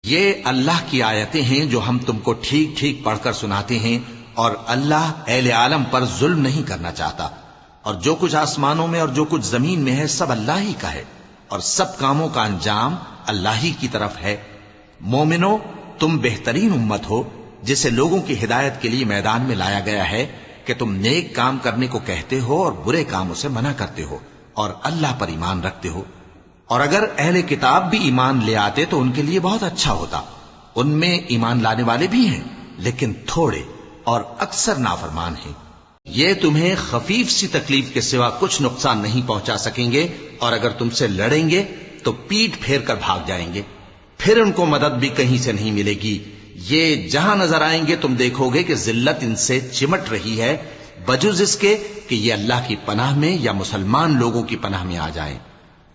یہ اللہ کی آیتیں ہیں جو ہم تم کو ٹھیک ٹھیک پڑھ کر سناتے ہیں، اور اللہ اہل عالم پر ظلم نہیں کرنا چاہتا، اور جو کچھ آسمانوں میں اور جو کچھ زمین میں ہے سب اللہ ہی کا ہے، اور سب کاموں کا انجام اللہ ہی کی طرف ہے۔ مومنو، تم بہترین امت ہو جسے لوگوں کی ہدایت کے لیے میدان میں لایا گیا ہے کہ تم نیک کام کرنے کو کہتے ہو اور برے کاموں سے منع کرتے ہو اور اللہ پر ایمان رکھتے ہو۔ اور اگر اہل کتاب بھی ایمان لے آتے تو ان کے لیے بہت اچھا ہوتا، ان میں ایمان لانے والے بھی ہیں لیکن تھوڑے اور اکثر نافرمان ہیں۔ یہ تمہیں خفیف سی تکلیف کے سوا کچھ نقصان نہیں پہنچا سکیں گے، اور اگر تم سے لڑیں گے تو پیٹ پھیر کر بھاگ جائیں گے، پھر ان کو مدد بھی کہیں سے نہیں ملے گی۔ یہ جہاں نظر آئیں گے تم دیکھو گے کہ ذلت ان سے چمٹ رہی ہے، بجز اس کے کہ یہ اللہ کی پناہ میں یا مسلمان لوگوں کی پناہ میں آ جائیں۔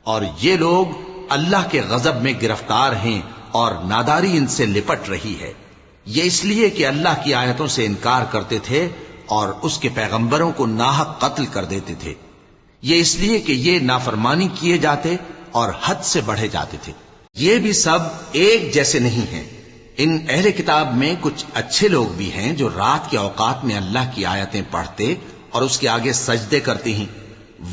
اور یہ لوگ اللہ کے غضب میں گرفتار ہیں اور ناداری ان سے لپٹ رہی ہے۔ یہ اس لیے کہ اللہ کی آیتوں سے انکار کرتے تھے اور اس کے پیغمبروں کو ناحق قتل کر دیتے تھے۔ یہ اس لیے کہ یہ نافرمانی کیے جاتے اور حد سے بڑھے جاتے تھے۔ یہ بھی سب ایک جیسے نہیں ہیں۔ ان اہل کتاب میں کچھ اچھے لوگ بھی ہیں جو رات کے اوقات میں اللہ کی آیتیں پڑھتے اور اس کے آگے سجدے کرتے ہیں۔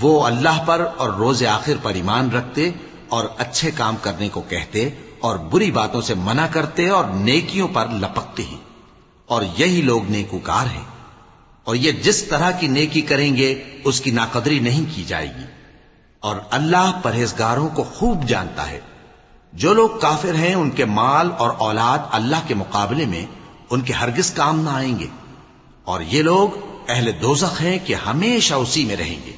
وہ اللہ پر اور روز آخر پر ایمان رکھتے اور اچھے کام کرنے کو کہتے اور بری باتوں سے منع کرتے اور نیکیوں پر لپکتے ہیں، اور یہی لوگ نیکوکار ہیں۔ اور یہ جس طرح کی نیکی کریں گے اس کی ناقدری نہیں کی جائے گی، اور اللہ پرہیزگاروں کو خوب جانتا ہے۔ جو لوگ کافر ہیں ان کے مال اور اولاد اللہ کے مقابلے میں ان کے ہرگز کام نہ آئیں گے، اور یہ لوگ اہل دوزخ ہیں کہ ہمیشہ اسی میں رہیں گے۔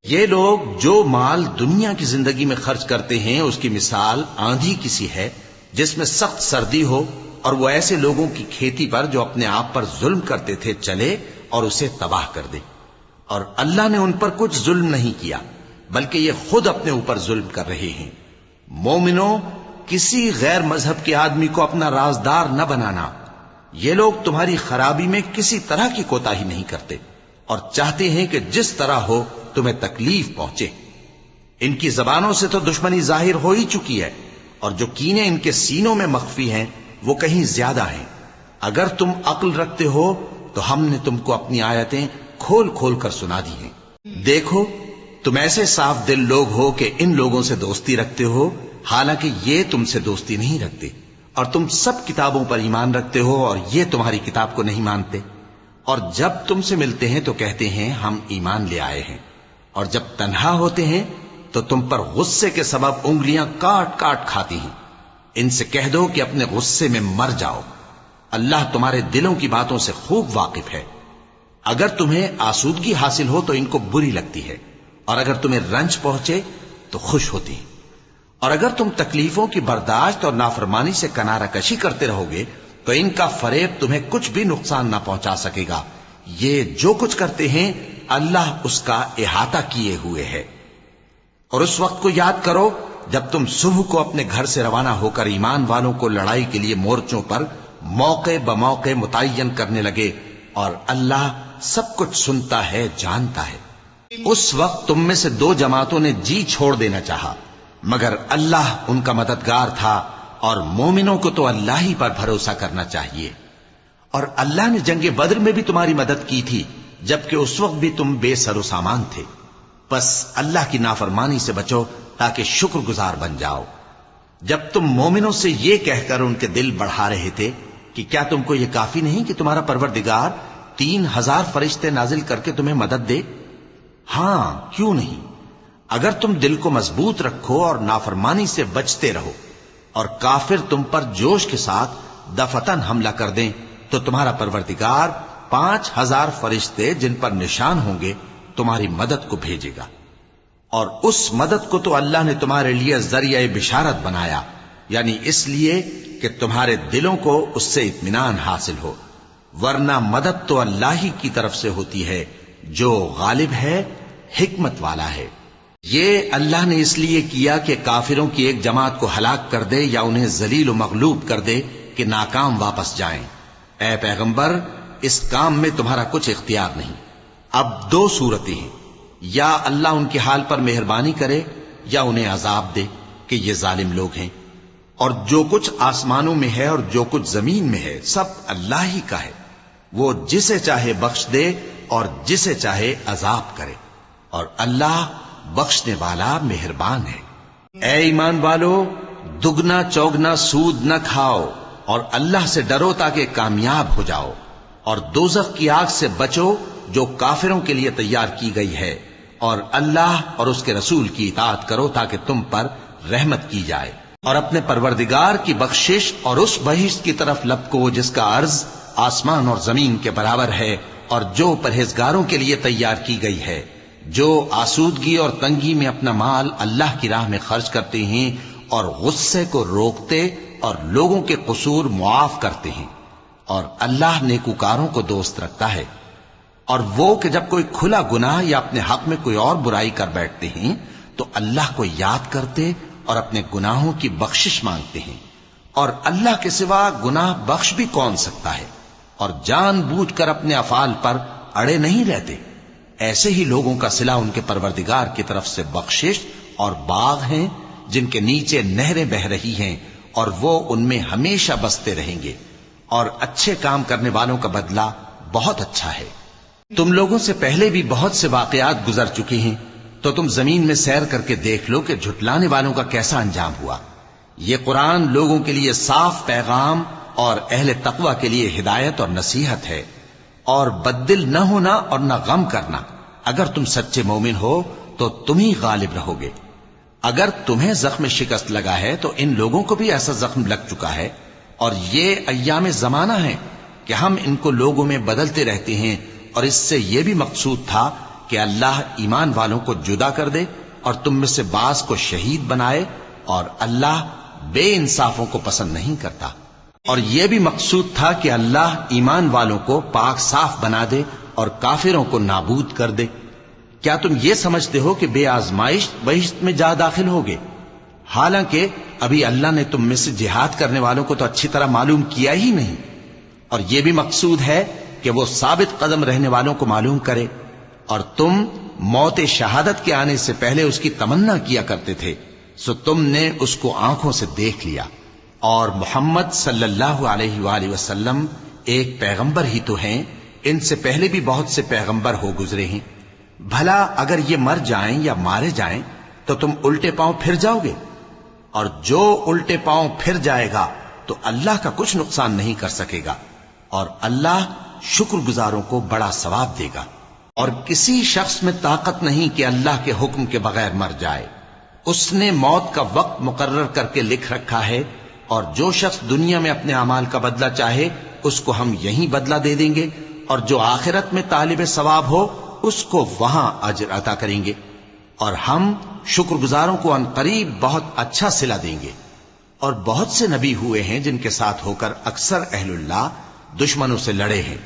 یہ لوگ جو مال دنیا کی زندگی میں خرچ کرتے ہیں اس کی مثال آندھی کسی ہے جس میں سخت سردی ہو، اور وہ ایسے لوگوں کی کھیتی پر جو اپنے آپ پر ظلم کرتے تھے چلے اور اسے تباہ کر دے۔ اور اللہ نے ان پر کچھ ظلم نہیں کیا بلکہ یہ خود اپنے اوپر ظلم کر رہے ہیں۔ مومنوں، کسی غیر مذہب کے آدمی کو اپنا رازدار نہ بنانا۔ یہ لوگ تمہاری خرابی میں کسی طرح کی کوتاہی نہیں کرتے اور چاہتے ہیں کہ جس طرح ہو تمہیں تکلیف پہنچے۔ ان کی زبانوں سے تو دشمنی ظاہر ہو ہی چکی ہے، اور جو کینے ان کے سینوں میں مخفی ہیں وہ کہیں زیادہ ہیں۔ اگر تم عقل رکھتے ہو تو ہم نے تم کو اپنی آیتیں کھول کھول کر سنا دی ہیں۔ دیکھو، تم ایسے صاف دل لوگ ہو کہ ان لوگوں سے دوستی رکھتے ہو، حالانکہ یہ تم سے دوستی نہیں رکھتے، اور تم سب کتابوں پر ایمان رکھتے ہو اور یہ تمہاری کتاب کو نہیں مانتے۔ اور جب تم سے ملتے ہیں تو کہتے ہیں ہم ایمان لے آئے ہیں، اور جب تنہا ہوتے ہیں تو تم پر غصے کے سبب انگلیاں کاٹ کاٹ کھاتی ہیں۔ ان سے کہہ دو کہ اپنے غصے میں مر جاؤ، اللہ تمہارے دلوں کی باتوں سے خوب واقف ہے۔ اگر تمہیں آسودگی حاصل ہو تو ان کو بری لگتی ہے، اور اگر تمہیں رنج پہنچے تو خوش ہوتی ہے۔ اور اگر تم تکلیفوں کی برداشت اور نافرمانی سے کنارہ کشی کرتے رہو گے تو ان کا فریب تمہیں کچھ بھی نقصان نہ پہنچا سکے گا۔ یہ جو کچھ کرتے ہیں اللہ اس کا احاطہ کیے ہوئے ہے۔ اور اس وقت کو یاد کرو جب تم صبح کو اپنے گھر سے روانہ ہو کر ایمان والوں کو لڑائی کے لیے مورچوں پر موقع بموقع متعین کرنے لگے، اور اللہ سب کچھ سنتا ہے، جانتا ہے۔ اس وقت تم میں سے دو جماعتوں نے جی چھوڑ دینا چاہا، مگر اللہ ان کا مددگار تھا، اور مومنوں کو تو اللہ ہی پر بھروسہ کرنا چاہیے۔ اور اللہ نے جنگ بدر میں بھی تمہاری مدد کی تھی جبکہ اس وقت بھی تم بے سر و سامان تھے۔ بس اللہ کی نافرمانی سے بچو تاکہ شکر گزار بن جاؤ۔ جب تم مومنوں سے یہ کہہ کر ان کے دل بڑھا رہے تھے کہ کیا تم کو یہ کافی نہیں کہ تمہارا پروردگار 3000 فرشتے نازل کر کے تمہیں مدد دے؟ ہاں، کیوں نہیں؟ اگر تم دل کو مضبوط رکھو اور نافرمانی سے بچتے رہو، اور کافر تم پر جوش کے ساتھ دفتن حملہ کر دیں تو تمہارا پروردگار 5000 فرشتے جن پر نشان ہوں گے تمہاری مدد کو بھیجے گا۔ اور اس مدد کو تو اللہ نے تمہارے لیے ذریعہ بشارت بنایا، یعنی اس لیے کہ تمہارے دلوں کو اس سے اطمینان حاصل ہو، ورنہ مدد تو اللہ ہی کی طرف سے ہوتی ہے جو غالب ہے، حکمت والا ہے۔ یہ اللہ نے اس لیے کیا کہ کافروں کی ایک جماعت کو ہلاک کر دے یا انہیں ذلیل و مغلوب کر دے کہ ناکام واپس جائیں۔ اے پیغمبر، اس کام میں تمہارا کچھ اختیار نہیں۔ اب دو صورتیں ہیں، یا اللہ ان کے حال پر مہربانی کرے یا انہیں عذاب دے کہ یہ ظالم لوگ ہیں۔ اور جو کچھ آسمانوں میں ہے اور جو کچھ زمین میں ہے سب اللہ ہی کا ہے، وہ جسے چاہے بخش دے اور جسے چاہے عذاب کرے، اور اللہ بخشنے والا مہربان ہے۔ اے ایمان والو، دگنا چوگنا سود نہ کھاؤ اور اللہ سے ڈرو تاکہ کامیاب ہو جاؤ، اور دوزخ کی آگ سے بچو جو کافروں کے لیے تیار کی گئی ہے، اور اللہ اور اس کے رسول کی اطاعت کرو تاکہ تم پر رحمت کی جائے، اور اپنے پروردگار کی بخشش اور اس بہشت کی طرف لپکو جس کا عرض آسمان اور زمین کے برابر ہے، اور جو پرہیزگاروں کے لیے تیار کی گئی ہے، جو آسودگی اور تنگی میں اپنا مال اللہ کی راہ میں خرچ کرتے ہیں اور غصے کو روکتے اور لوگوں کے قصور معاف کرتے ہیں، اور اللہ نیکوکاروں کو دوست رکھتا ہے۔ اور وہ کہ جب کوئی کھلا گناہ یا اپنے حق میں کوئی اور برائی کر بیٹھتے ہیں تو اللہ کو یاد کرتے اور اپنے گناہوں کی بخشش مانگتے ہیں، اور اللہ کے سوا گناہ بخش بھی کون سکتا ہے، اور جان بوجھ کر اپنے افعال پر اڑے نہیں رہتے۔ ایسے ہی لوگوں کا صلہ ان کے پروردگار کی طرف سے بخشش اور باغ ہیں جن کے نیچے نہریں بہ رہی ہیں، اور وہ ان میں ہمیشہ بستے رہیں گے، اور اچھے کام کرنے والوں کا بدلہ بہت اچھا ہے۔ تم لوگوں سے پہلے بھی بہت سے واقعات گزر چکے ہیں، تو تم زمین میں سیر کر کے دیکھ لو کہ جھٹلانے والوں کا کیسا انجام ہوا۔ یہ قرآن لوگوں کے لیے صاف پیغام اور اہل تقوی کے لیے ہدایت اور نصیحت ہے، اور بددل نہ ہونا اور نہ غم کرنا۔ اگر تم سچے مومن ہو تو تم ہی غالب رہو گے۔ اگر تمہیں زخم شکست لگا ہے تو ان لوگوں کو بھی ایسا زخم لگ چکا ہے، اور یہ ایام زمانہ ہے کہ ہم ان کو لوگوں میں بدلتے رہتے ہیں، اور اس سے یہ بھی مقصود تھا کہ اللہ ایمان والوں کو جدا کر دے اور تم میں سے بعض کو شہید بنائے، اور اللہ بے انصافوں کو پسند نہیں کرتا۔ اور یہ بھی مقصود تھا کہ اللہ ایمان والوں کو پاک صاف بنا دے اور کافروں کو نابود کر دے۔ کیا تم یہ سمجھتے ہو کہ بے آزمائش بہشت میں جا داخل ہوگے؟ حالانکہ ابھی اللہ نے تم میں سے جہاد کرنے والوں کو تو اچھی طرح معلوم کیا ہی نہیں، اور یہ بھی مقصود ہے کہ وہ ثابت قدم رہنے والوں کو معلوم کرے، اور تم موت شہادت کے آنے سے پہلے اس کی تمنا کیا کرتے تھے، سو تم نے اس کو آنکھوں سے دیکھ لیا۔ اور محمد صلی اللہ علیہ وآلہ وسلم ایک پیغمبر ہی تو ہیں، ان سے پہلے بھی بہت سے پیغمبر ہو گزرے ہیں۔ بھلا اگر یہ مر جائیں یا مارے جائیں تو تم الٹے پاؤں پھر جاؤ گے؟ اور جو الٹے پاؤں پھر جائے گا تو اللہ کا کچھ نقصان نہیں کر سکے گا، اور اللہ شکر گزاروں کو بڑا ثواب دے گا۔ اور کسی شخص میں طاقت نہیں کہ اللہ کے حکم کے بغیر مر جائے، اس نے موت کا وقت مقرر کر کے لکھ رکھا ہے، اور جو شخص دنیا میں اپنے اعمال کا بدلہ چاہے اس کو ہم یہیں بدلہ دے دیں گے، اور جو آخرت میں طالب ثواب ہو اس کو وہاں اجر عطا کریں گے، اور ہم شکر گزاروں کو ان قریب بہت اچھا صلہ دیں گے۔ اور بہت سے نبی ہوئے ہیں جن کے ساتھ ہو کر اکثر اہل اللہ دشمنوں سے لڑے ہیں،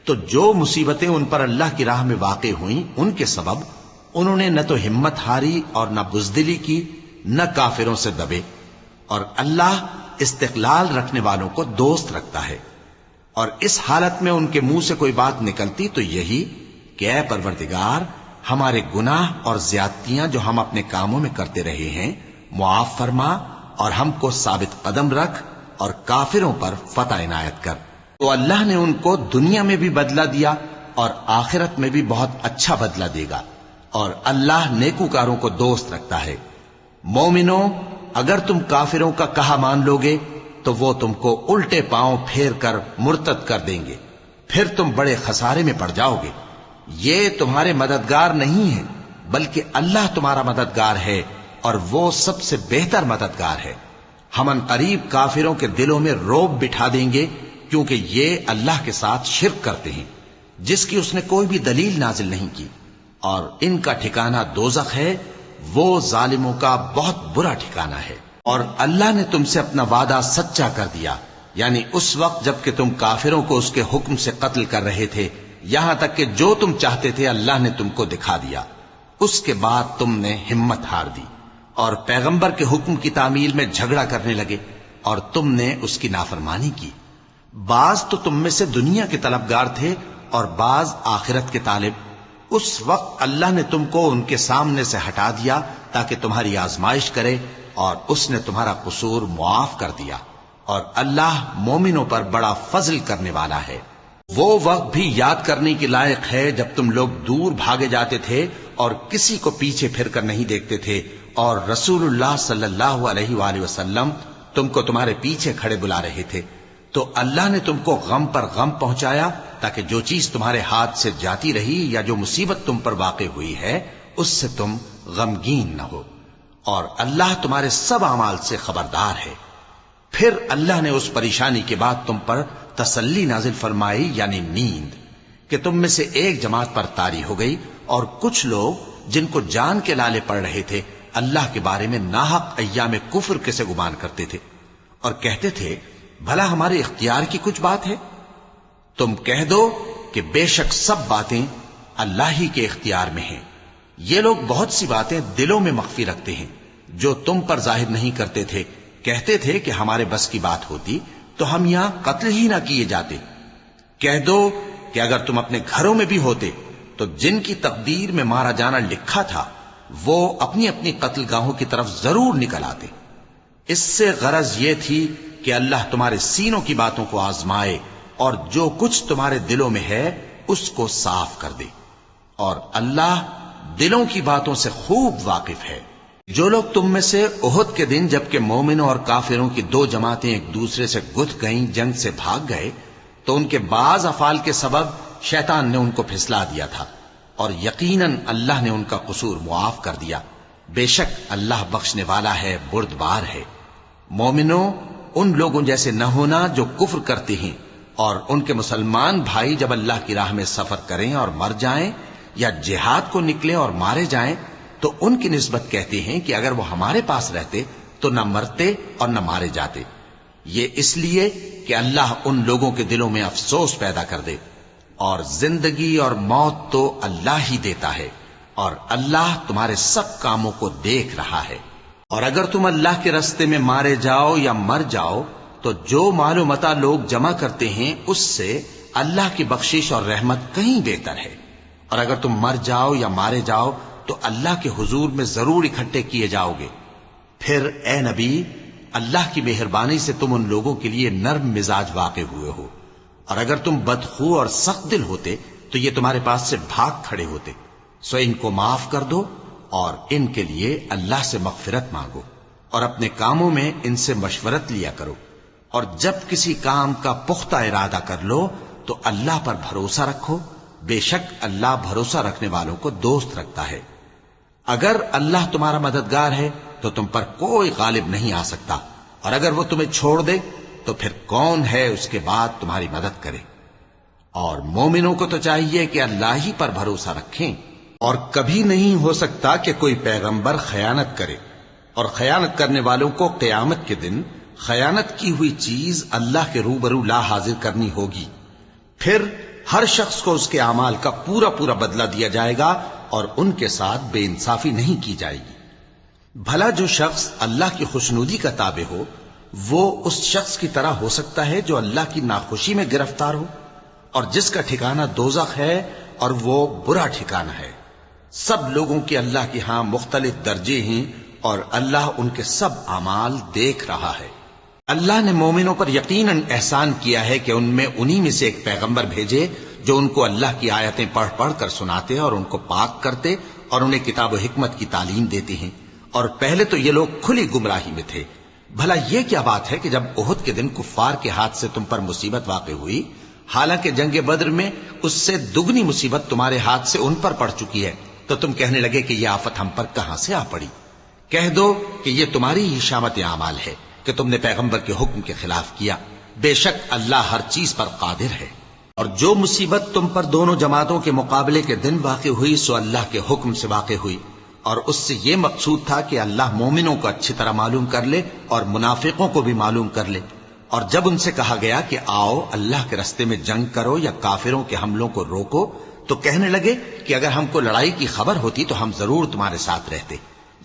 تو جو مصیبتیں ان پر اللہ کی راہ میں واقع ہوئیں ان کے سبب انہوں نے نہ تو ہمت ہاری اور نہ بزدلی کی، نہ کافروں سے دبے، اور اللہ استقلال رکھنے والوں کو دوست رکھتا ہے۔ اور اس حالت میں ان کے منہ سے کوئی بات نکلتی تو یہی کہ اے پروردگار، ہمارے گناہ اور زیادتیاں جو ہم اپنے کاموں میں کرتے رہے ہیں معاف فرما، اور ہم کو ثابت قدم رکھ، اور کافروں پر فتح عنایت کر۔ تو اللہ نے ان کو دنیا میں بھی بدلہ دیا اور آخرت میں بھی بہت اچھا بدلہ دے گا، اور اللہ نیکوکاروں کو دوست رکھتا ہے۔ مومنوں، اگر تم کافروں کا کہا مان لوگے تو وہ تم کو الٹے پاؤں پھیر کر مرتد کر دیں گے، پھر تم بڑے خسارے میں پڑ جاؤ گے۔ یہ تمہارے مددگار نہیں ہیں بلکہ اللہ تمہارا مددگار ہے، اور وہ سب سے بہتر مددگار ہے۔ ہم ان قریب کافروں کے دلوں میں رعب بٹھا دیں گے، کیونکہ یہ اللہ کے ساتھ شرک کرتے ہیں جس کی اس نے کوئی بھی دلیل نازل نہیں کی، اور ان کا ٹھکانہ دوزخ ہے، وہ ظالموں کا بہت برا ٹھکانہ ہے۔ اور اللہ نے تم سے اپنا وعدہ سچا کر دیا، یعنی اس وقت جب کہ تم کافروں کو اس کے حکم سے قتل کر رہے تھے، یہاں تک کہ جو تم چاہتے تھے اللہ نے تم کو دکھا دیا۔ اس کے بعد تم نے ہمت ہار دی اور پیغمبر کے حکم کی تعمیل میں جھگڑا کرنے لگے، اور تم نے اس کی نافرمانی کی۔ بعض تو تم میں سے دنیا کے طلبگار تھے اور بعض آخرت کے طالب۔ اس وقت اللہ نے تم کو ان کے سامنے سے ہٹا دیا تاکہ تمہاری آزمائش کرے، اور اس نے تمہارا قصور معاف کر دیا، اور اللہ مومنوں پر بڑا فضل کرنے والا ہے۔ وہ وقت بھی یاد کرنے کے لائق ہے جب تم لوگ دور بھاگے جاتے تھے اور کسی کو پیچھے پھر کر نہیں دیکھتے تھے، اور رسول اللہ صلی اللہ علیہ وآلہ وسلم تم کو تمہارے پیچھے کھڑے بلا رہے تھے، تو اللہ نے تم کو غم پر غم پہنچایا تاکہ جو چیز تمہارے ہاتھ سے جاتی رہی یا جو مصیبت تم پر واقع ہوئی ہے اس سے تم غمگین نہ ہو، اور اللہ تمہارے سب اعمال سے خبردار ہے۔ پھر اللہ نے اس پریشانی کے بعد تم پر تسلی نازل فرمائی، یعنی نیند، کہ تم میں سے ایک جماعت پر طاری ہو گئی، اور کچھ لوگ جن کو جان کے لالے پڑ رہے تھے اللہ کے بارے میں ناحق ایام کفر کے سے گمان کرتے تھے، اور کہتے تھے بھلا ہمارے اختیار کی کچھ بات ہے؟ تم کہہ دو کہ بے شک سب باتیں اللہ ہی کے اختیار میں ہیں۔ یہ لوگ بہت سی باتیں دلوں میں مخفی رکھتے ہیں جو تم پر ظاہر نہیں کرتے تھے۔ کہتے تھے کہ ہمارے بس کی بات ہوتی تو ہم یہاں قتل ہی نہ کیے جاتے۔ کہہ دو کہ اگر تم اپنے گھروں میں بھی ہوتے تو جن کی تقدیر میں مارا جانا لکھا تھا وہ اپنی اپنی قتل گاہوں کی طرف ضرور نکل آتے۔ اس سے غرض یہ تھی کہ اللہ تمہارے سینوں کی باتوں کو آزمائے اور جو کچھ تمہارے دلوں میں ہے اس کو صاف کر دے، اور اللہ دلوں کی باتوں سے خوب واقف ہے۔ جو لوگ تم میں سے احد کے دن جبکہ مومنوں اور کافروں کی دو جماعتیں ایک دوسرے سے گتھ گئیں جنگ سے بھاگ گئے تو ان کے بعض افعال کے سبب شیطان نے ان کو پھسلا دیا تھا، اور یقیناً اللہ نے ان کا قصور معاف کر دیا۔ بے شک اللہ بخشنے والا ہے، بردبار ہے۔ مومنوں، ان لوگوں جیسے نہ ہونا جو کفر کرتے ہیں، اور ان کے مسلمان بھائی جب اللہ کی راہ میں سفر کریں اور مر جائیں یا جہاد کو نکلیں اور مارے جائیں تو ان کی نسبت کہتے ہیں کہ اگر وہ ہمارے پاس رہتے تو نہ مرتے اور نہ مارے جاتے۔ یہ اس لیے کہ اللہ ان لوگوں کے دلوں میں افسوس پیدا کر دے، اور زندگی اور موت تو اللہ ہی دیتا ہے، اور اللہ تمہارے سب کاموں کو دیکھ رہا ہے۔ اور اگر تم اللہ کے راستے میں مارے جاؤ یا مر جاؤ تو جو مال و متاع لوگ جمع کرتے ہیں اس سے اللہ کی بخشش اور رحمت کہیں بہتر ہے، اور اگر تم مر جاؤ یا مارے جاؤ تو اللہ کے حضور میں ضرور اکٹھے کیے جاؤ گے۔ پھر اے نبی، اللہ کی مہربانی سے تم ان لوگوں کے لیے نرم مزاج واقع ہوئے ہو، اور اگر تم بدخو اور سخت دل ہوتے تو یہ تمہارے پاس سے بھاگ کھڑے ہوتے۔ سو ان کو معاف کر دو اور ان کے لیے اللہ سے مغفرت مانگو، اور اپنے کاموں میں ان سے مشورت لیا کرو، اور جب کسی کام کا پختہ ارادہ کر لو تو اللہ پر بھروسہ رکھو، بے شک اللہ بھروسہ رکھنے والوں کو دوست رکھتا ہے۔ اگر اللہ تمہارا مددگار ہے تو تم پر کوئی غالب نہیں آ سکتا، اور اگر وہ تمہیں چھوڑ دے تو پھر کون ہے اس کے بعد تمہاری مدد کرے۔ اور مومنوں کو تو چاہیے کہ اللہ ہی پر بھروسہ رکھیں، اور کبھی نہیں ہو سکتا کہ کوئی پیغمبر خیانت کرے، اور خیانت کرنے والوں کو قیامت کے دن خیانت کی ہوئی چیز اللہ کے روبرو لا حاضر کرنی ہوگی۔ پھر ہر شخص کو اس کے اعمال کا پورا پورا بدلہ دیا جائے گا، اور ان کے ساتھ بے انصافی نہیں کی جائے گی۔ بھلا جو شخص اللہ کی خوشنودی کا تابع ہو وہ اس شخص کی طرح ہو سکتا ہے جو اللہ کی ناخوشی میں گرفتار ہو، اور جس کا ٹھکانہ دوزخ ہے اور وہ برا ٹھکانہ ہے۔ سب لوگوں کے اللہ کے ہاں مختلف درجے ہیں، اور اللہ ان کے سب اعمال دیکھ رہا ہے۔ اللہ نے مومنوں پر یقیناً احسان کیا ہے کہ ان میں انہی میں سے ایک پیغمبر بھیجے جو ان کو اللہ کی آیتیں پڑھ پڑھ کر سناتے اور ان کو پاک کرتے اور انہیں کتاب و حکمت کی تعلیم دیتے ہیں، اور پہلے تو یہ لوگ کھلی گمراہی میں تھے۔ بھلا یہ کیا بات ہے کہ جب احد کے دن کفار کے ہاتھ سے تم پر مصیبت واقع ہوئی، حالانکہ جنگ بدر میں اس سے دگنی مصیبت تمہارے ہاتھ سے ان پر پڑ چکی ہے، تو تم کہنے لگے کہ یہ آفت ہم پر کہاں سے آ پڑی؟ کہہ دو کہ یہ تمہاری ہی شامت اعمال ہے کہ تم نے پیغمبر کے حکم کے خلاف کیا، بے شک اللہ ہر چیز پر قادر ہے۔ اور جو مصیبت تم پر دونوں جماعتوں کے مقابلے کے دن واقع ہوئی سو اللہ کے حکم سے واقع ہوئی، اور اس سے یہ مقصود تھا کہ اللہ مومنوں کو اچھی طرح معلوم کر لے اور منافقوں کو بھی معلوم کر لے۔ اور جب ان سے کہا گیا کہ آؤ اللہ کے راستے میں جنگ کرو یا کافروں کے حملوں کو روکو، تو کہنے لگے کہ اگر ہم کو لڑائی کی خبر ہوتی تو ہم ضرور تمہارے ساتھ رہتے۔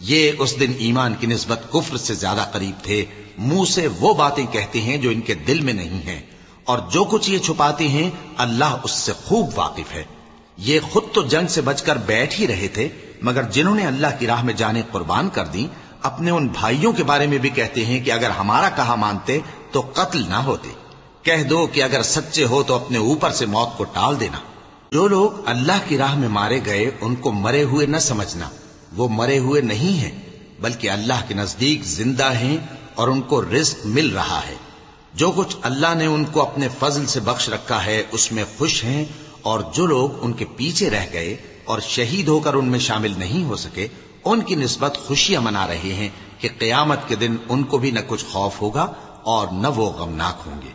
یہ اس دن ایمان کی نسبت کفر سے زیادہ قریب تھے، منہ سے وہ باتیں کہتے ہیں جو ان کے دل میں نہیں ہیں، اور جو کچھ یہ چھپاتے ہیں اللہ اس سے خوب واقف ہے۔ یہ خود تو جنگ سے بچ کر بیٹھ ہی رہے تھے، مگر جنہوں نے اللہ کی راہ میں جانیں قربان کر دیں اپنے ان بھائیوں کے بارے میں بھی کہتے ہیں کہ اگر ہمارا کہا مانتے تو قتل نہ ہوتے۔ کہہ دو کہ اگر سچے ہو تو اپنے اوپر سے موت کو ٹال دینا۔ جو لوگ اللہ کی راہ میں مارے گئے ان کو مرے ہوئے نہ سمجھنا، وہ مرے ہوئے نہیں ہیں بلکہ اللہ کے نزدیک زندہ ہیں اور ان کو رزق مل رہا ہے۔ جو کچھ اللہ نے ان کو اپنے فضل سے بخش رکھا ہے اس میں خوش ہیں، اور جو لوگ ان کے پیچھے رہ گئے اور شہید ہو کر ان میں شامل نہیں ہو سکے، ان کی نسبت خوشیاں منا رہے ہیں کہ قیامت کے دن ان کو بھی نہ کچھ خوف ہوگا اور نہ وہ غمناک ہوں گے،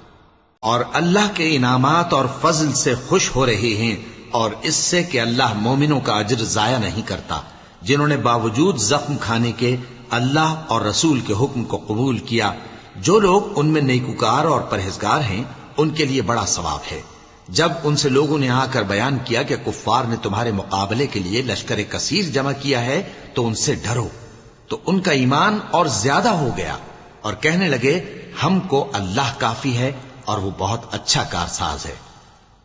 اور اللہ کے انعامات اور فضل سے خوش ہو رہے ہیں، اور اس سے کہ اللہ مومنوں کا اجر ضائع نہیں کرتا، جنہوں نے باوجود زخم کھانے کے اللہ اور رسول کے حکم کو قبول کیا۔ جو لوگ ان میں نیکوکار اور پرہیزگار ہیں ان کے لیے بڑا ثواب ہے۔ جب ان سے لوگوں نے آ کر بیان کیا کہ کفار نے تمہارے مقابلے کے لیے لشکر کثیر جمع کیا ہے تو ان سے ڈرو، تو ان کا ایمان اور زیادہ ہو گیا، اور کہنے لگے ہم کو اللہ کافی ہے اور وہ بہت اچھا کارساز ہے۔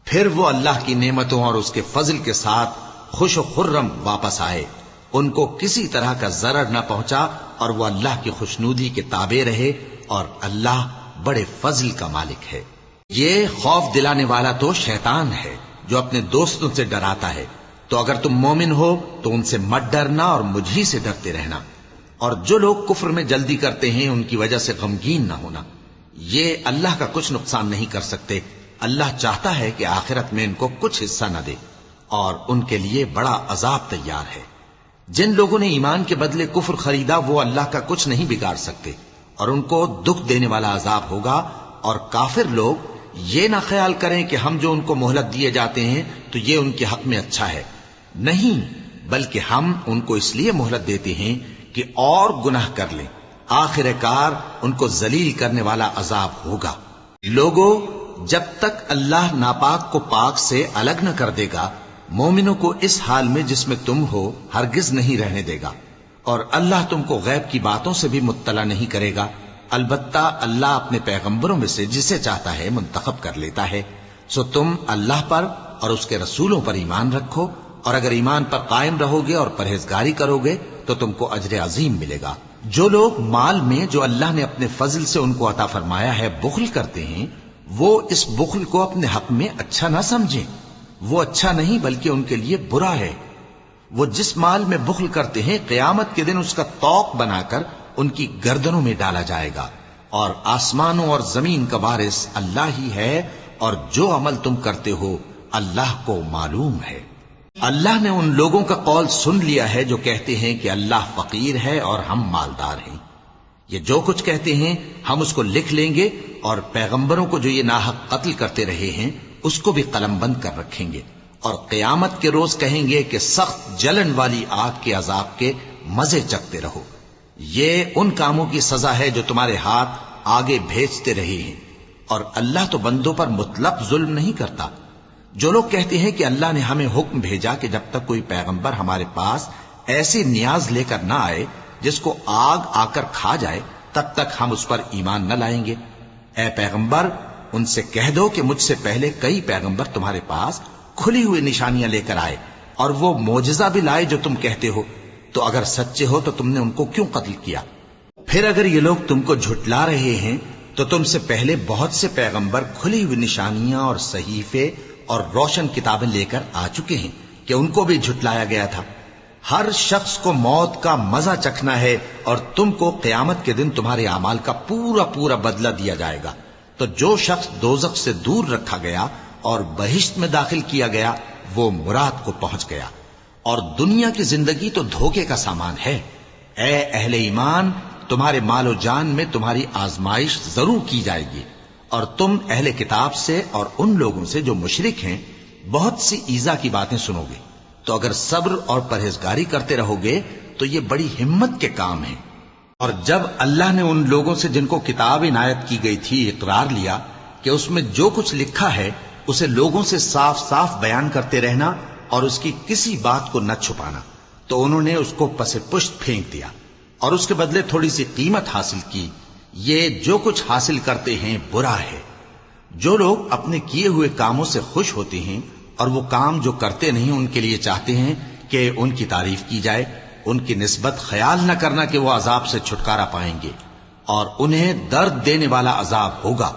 پھر وہ اللہ کی نعمتوں اور اس کے فضل کے ساتھ خوش و خرم واپس آئے، ان کو کسی طرح کا ضرر نہ پہنچا، اور وہ اللہ کی خوشنودی کے تابع رہے، اور اللہ بڑے فضل کا مالک ہے۔ یہ خوف دلانے والا تو شیطان ہے جو اپنے دوستوں سے ڈراتا ہے، تو اگر تم مومن ہو تو ان سے مت ڈرنا اور مجھ ہی سے ڈرتے رہنا، اور جو لوگ کفر میں جلدی کرتے ہیں ان کی وجہ سے غمگین نہ ہونا، یہ اللہ کا کچھ نقصان نہیں کر سکتے۔ اللہ چاہتا ہے کہ آخرت میں ان کو کچھ حصہ نہ دے، اور ان کے لیے بڑا عذاب تیار ہے۔ جن لوگوں نے ایمان کے بدلے کفر خریدا وہ اللہ کا کچھ نہیں بگاڑ سکتے، اور ان کو دکھ دینے والا عذاب ہوگا۔ اور کافر لوگ یہ نہ خیال کریں کہ ہم جو ان کو مہلت دیے جاتے ہیں تو یہ ان کے حق میں اچھا ہے، نہیں، بلکہ ہم ان کو اس لیے مہلت دیتے ہیں کہ اور گناہ کر لیں، آخر کار ان کو ذلیل کرنے والا عذاب ہوگا۔ لوگوں، جب تک اللہ ناپاک کو پاک سے الگ نہ کر دے گا، مومنوں کو اس حال میں جس میں تم ہو ہرگز نہیں رہنے دے گا، اور اللہ تم کو غیب کی باتوں سے بھی مطلع نہیں کرے گا۔ البتہ اللہ اپنے پیغمبروں میں سے جسے چاہتا ہے منتخب کر لیتا ہے۔ سو تم اللہ پر اور اس کے رسولوں پر ایمان رکھو، اور اگر ایمان پر قائم رہو گے اور پرہیزگاری کرو گے تو تم کو اجر عظیم ملے گا۔ جو لوگ مال میں جو اللہ نے اپنے فضل سے ان کو عطا فرمایا ہے بخل کرتے ہیں، وہ اس بخل کو اپنے حق میں اچھا نہ سمجھیں، وہ اچھا نہیں بلکہ ان کے لیے برا ہے۔ وہ جس مال میں بخل کرتے ہیں قیامت کے دن اس کا طوق بنا کر ان کی گردنوں میں ڈالا جائے گا، اور آسمانوں اور زمین کا وارث اللہ ہی ہے، اور جو عمل تم کرتے ہو اللہ کو معلوم ہے۔ اللہ نے ان لوگوں کا قول سن لیا ہے جو کہتے ہیں کہ اللہ فقیر ہے اور ہم مالدار ہیں۔ یہ جو کچھ کہتے ہیں ہم اس کو لکھ لیں گے، اور پیغمبروں کو جو یہ ناحق قتل کرتے رہے ہیں اس کو بھی قلم بند کر رکھیں گے، اور قیامت کے روز کہیں گے کہ سخت جلن والی آگ کے عذاب کے مزے چکھتے رہو۔ یہ ان کاموں کی سزا ہے جو تمہارے ہاتھ آگے بھیجتے رہے ہیں، اور اللہ تو بندوں پر مطلق ظلم نہیں کرتا۔ جو لوگ کہتے ہیں کہ اللہ نے ہمیں حکم بھیجا کہ جب تک کوئی پیغمبر ہمارے پاس ایسی نیاز لے کر نہ آئے جس کو آگ آ کر کھا جائے تب تک ہم اس پر ایمان نہ لائیں گے، اے پیغمبر ان سے کہہ دو کہ مجھ سے پہلے کئی پیغمبر تمہارے پاس کھلی ہوئی نشانیاں لے کر آئے، اور وہ معجزہ بھی لائے جو تم کہتے ہو، تو اگر سچے ہو تو تم نے ان کو کیوں قتل کیا؟ پھر اگر یہ لوگ تم کو جھٹلا رہے ہیں تو تم سے پہلے بہت سے پیغمبر کھلی ہوئی نشانیاں اور صحیفے اور روشن کتابیں لے کر آ چکے ہیں کہ ان کو بھی جھٹلایا گیا تھا۔ ہر شخص کو موت کا مزہ چکھنا ہے، اور تم کو قیامت کے دن تمہارے اعمال کا پورا پورا بدلہ دیا جائے گا۔ تو جو شخص دوزخ سے دور رکھا گیا اور بہشت میں داخل کیا گیا وہ مراد کو پہنچ گیا، اور دنیا کی زندگی تو دھوکے کا سامان ہے۔ اے اہل ایمان، تمہارے مال و جان میں تمہاری آزمائش ضرور کی جائے گی، اور تم اہل کتاب سے اور ان لوگوں سے جو مشرک ہیں بہت سی ایذا کی باتیں سنو گے، تو اگر صبر اور پرہیزگاری کرتے رہو گے تو یہ بڑی ہمت کے کام ہیں۔ اور جب اللہ نے ان لوگوں سے جن کو کتاب عنایت کی گئی تھی اقرار لیا کہ اس میں جو کچھ لکھا ہے اسے لوگوں سے صاف صاف بیان کرتے رہنا اور اس کی کسی بات کو نہ چھپانا، تو انہوں نے اس کو پس پشت پھینک دیا اور اس کے بدلے تھوڑی سی قیمت حاصل کی۔ یہ جو کچھ حاصل کرتے ہیں برا ہے۔ جو لوگ اپنے کیے ہوئے کاموں سے خوش ہوتے ہیں اور وہ کام جو کرتے نہیں ان کے لیے چاہتے ہیں کہ ان کی تعریف کی جائے، ان کی نسبت خیال نہ کرنا کہ وہ عذاب سے چھٹکارا پائیں گے، اور انہیں درد دینے والا عذاب ہوگا۔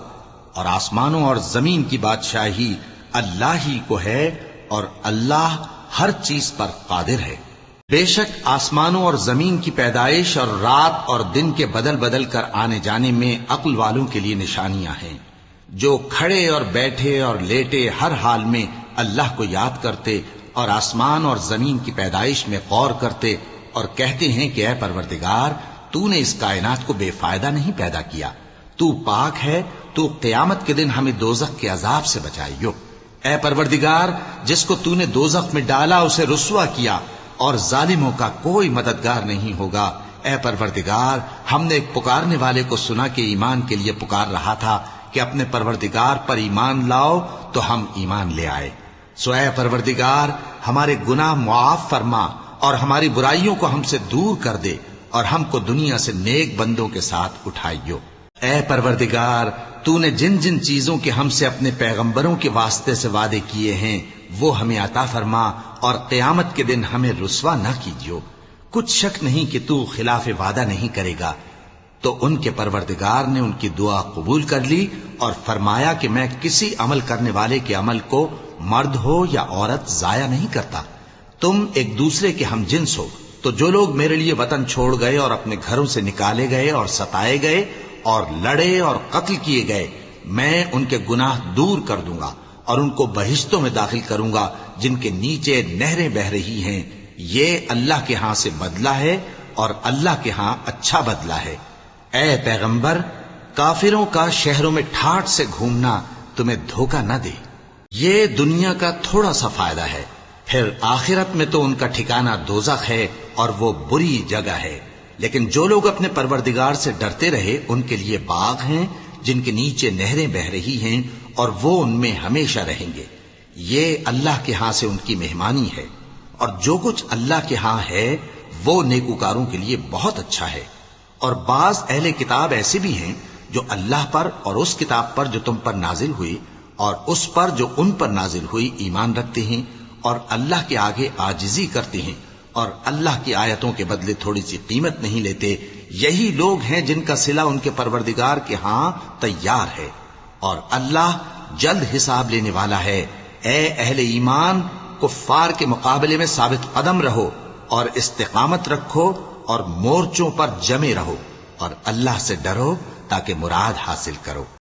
اور آسمانوں اور زمین کی بادشاہی اللہ ہی کو ہے، اور اللہ ہر چیز پر قادر ہے۔ بے شک آسمانوں اور زمین کی پیدائش اور رات اور دن کے بدل بدل کر آنے جانے میں عقل والوں کے لیے نشانیاں ہیں، جو کھڑے اور بیٹھے اور لیٹے ہر حال میں اللہ کو یاد کرتے اور آسمان اور زمین کی پیدائش میں غور کرتے اور کہتے ہیں کہ اے پروردگار، تو نے اس کائنات کو بے فائدہ نہیں پیدا کیا، تو پاک ہے، تو قیامت کے دن ہمیں دوزخ کے عذاب سے بچائیو۔ اے پروردگار، جس کو تو نے دوزخ میں ڈالا اسے رسوا کیا، اور ظالموں کا کوئی مددگار نہیں ہوگا۔ اے پروردگار، ہم نے ایک پکارنے والے کو سنا کہ ایمان کے لیے پکار رہا تھا کہ اپنے پروردگار پر ایمان لاؤ، تو ہم ایمان لے آئے۔ سو اے پروردگار، ہمارے گناہ معاف فرما اور ہماری برائیوں کو ہم سے دور کر دے، اور ہم کو دنیا سے نیک بندوں کے ساتھ اٹھائیو۔ اے پروردگار، تو نے جن جن چیزوں کے ہم سے اپنے پیغمبروں کے واسطے سے وعدے کیے ہیں وہ ہمیں عطا فرما، اور قیامت کے دن ہمیں رسوا نہ کیجیو۔ کچھ شک نہیں کہ تو خلاف وعدہ نہیں کرے گا۔ تو ان کے پروردگار نے ان کی دعا قبول کر لی اور فرمایا کہ میں کسی عمل کرنے والے کے عمل کو مرد ہو یا عورت ضائع نہیں کرتا۔ تم ایک دوسرے کے ہم جنس ہو، تو جو لوگ میرے لیے وطن چھوڑ گئے اور اپنے گھروں سے نکالے گئے اور ستائے گئے اور لڑے اور قتل کیے گئے، میں ان کے گناہ دور کر دوں گا اور ان کو بہشتوں میں داخل کروں گا جن کے نیچے نہریں بہ رہی ہیں۔ یہ اللہ کے ہاں سے بدلہ ہے اور اللہ کے ہاں اچھا بدلہ ہے۔ اے پیغمبر، کافروں کا شہروں میں ٹھاٹھ سے گھومنا تمہیں دھوکہ نہ دے، یہ دنیا کا تھوڑا سا فائدہ ہے، پھر آخرت میں تو ان کا ٹھکانہ دوزخ ہے اور وہ بری جگہ ہے۔ لیکن جو لوگ اپنے پروردگار سے ڈرتے رہے ان کے لیے باغ ہیں جن کے نیچے نہریں بہ رہی ہیں، اور وہ ان میں ہمیشہ رہیں گے۔ یہ اللہ کے ہاں سے ان کی مہمانی ہے، اور جو کچھ اللہ کے ہاں ہے وہ نیکوکاروں کے لیے بہت اچھا ہے۔ اور بعض اہل کتاب ایسے بھی ہیں جو اللہ پر اور اس کتاب پر جو تم پر نازل ہوئی اور اس پر جو ان پر نازل ہوئی ایمان رکھتے ہیں، اور اللہ کے آگے عاجزی کرتے ہیں، اور اللہ کی آیتوں کے بدلے تھوڑی سی قیمت نہیں لیتے۔ یہی لوگ ہیں جن کا صلہ ان کے پروردگار کے ہاں تیار ہے، اور اللہ جلد حساب لینے والا ہے۔ اے اہل ایمان، کفار کے مقابلے میں ثابت قدم رہو اور استقامت رکھو اور مورچوں پر جمے رہو، اور اللہ سے ڈرو تاکہ مراد حاصل کرو۔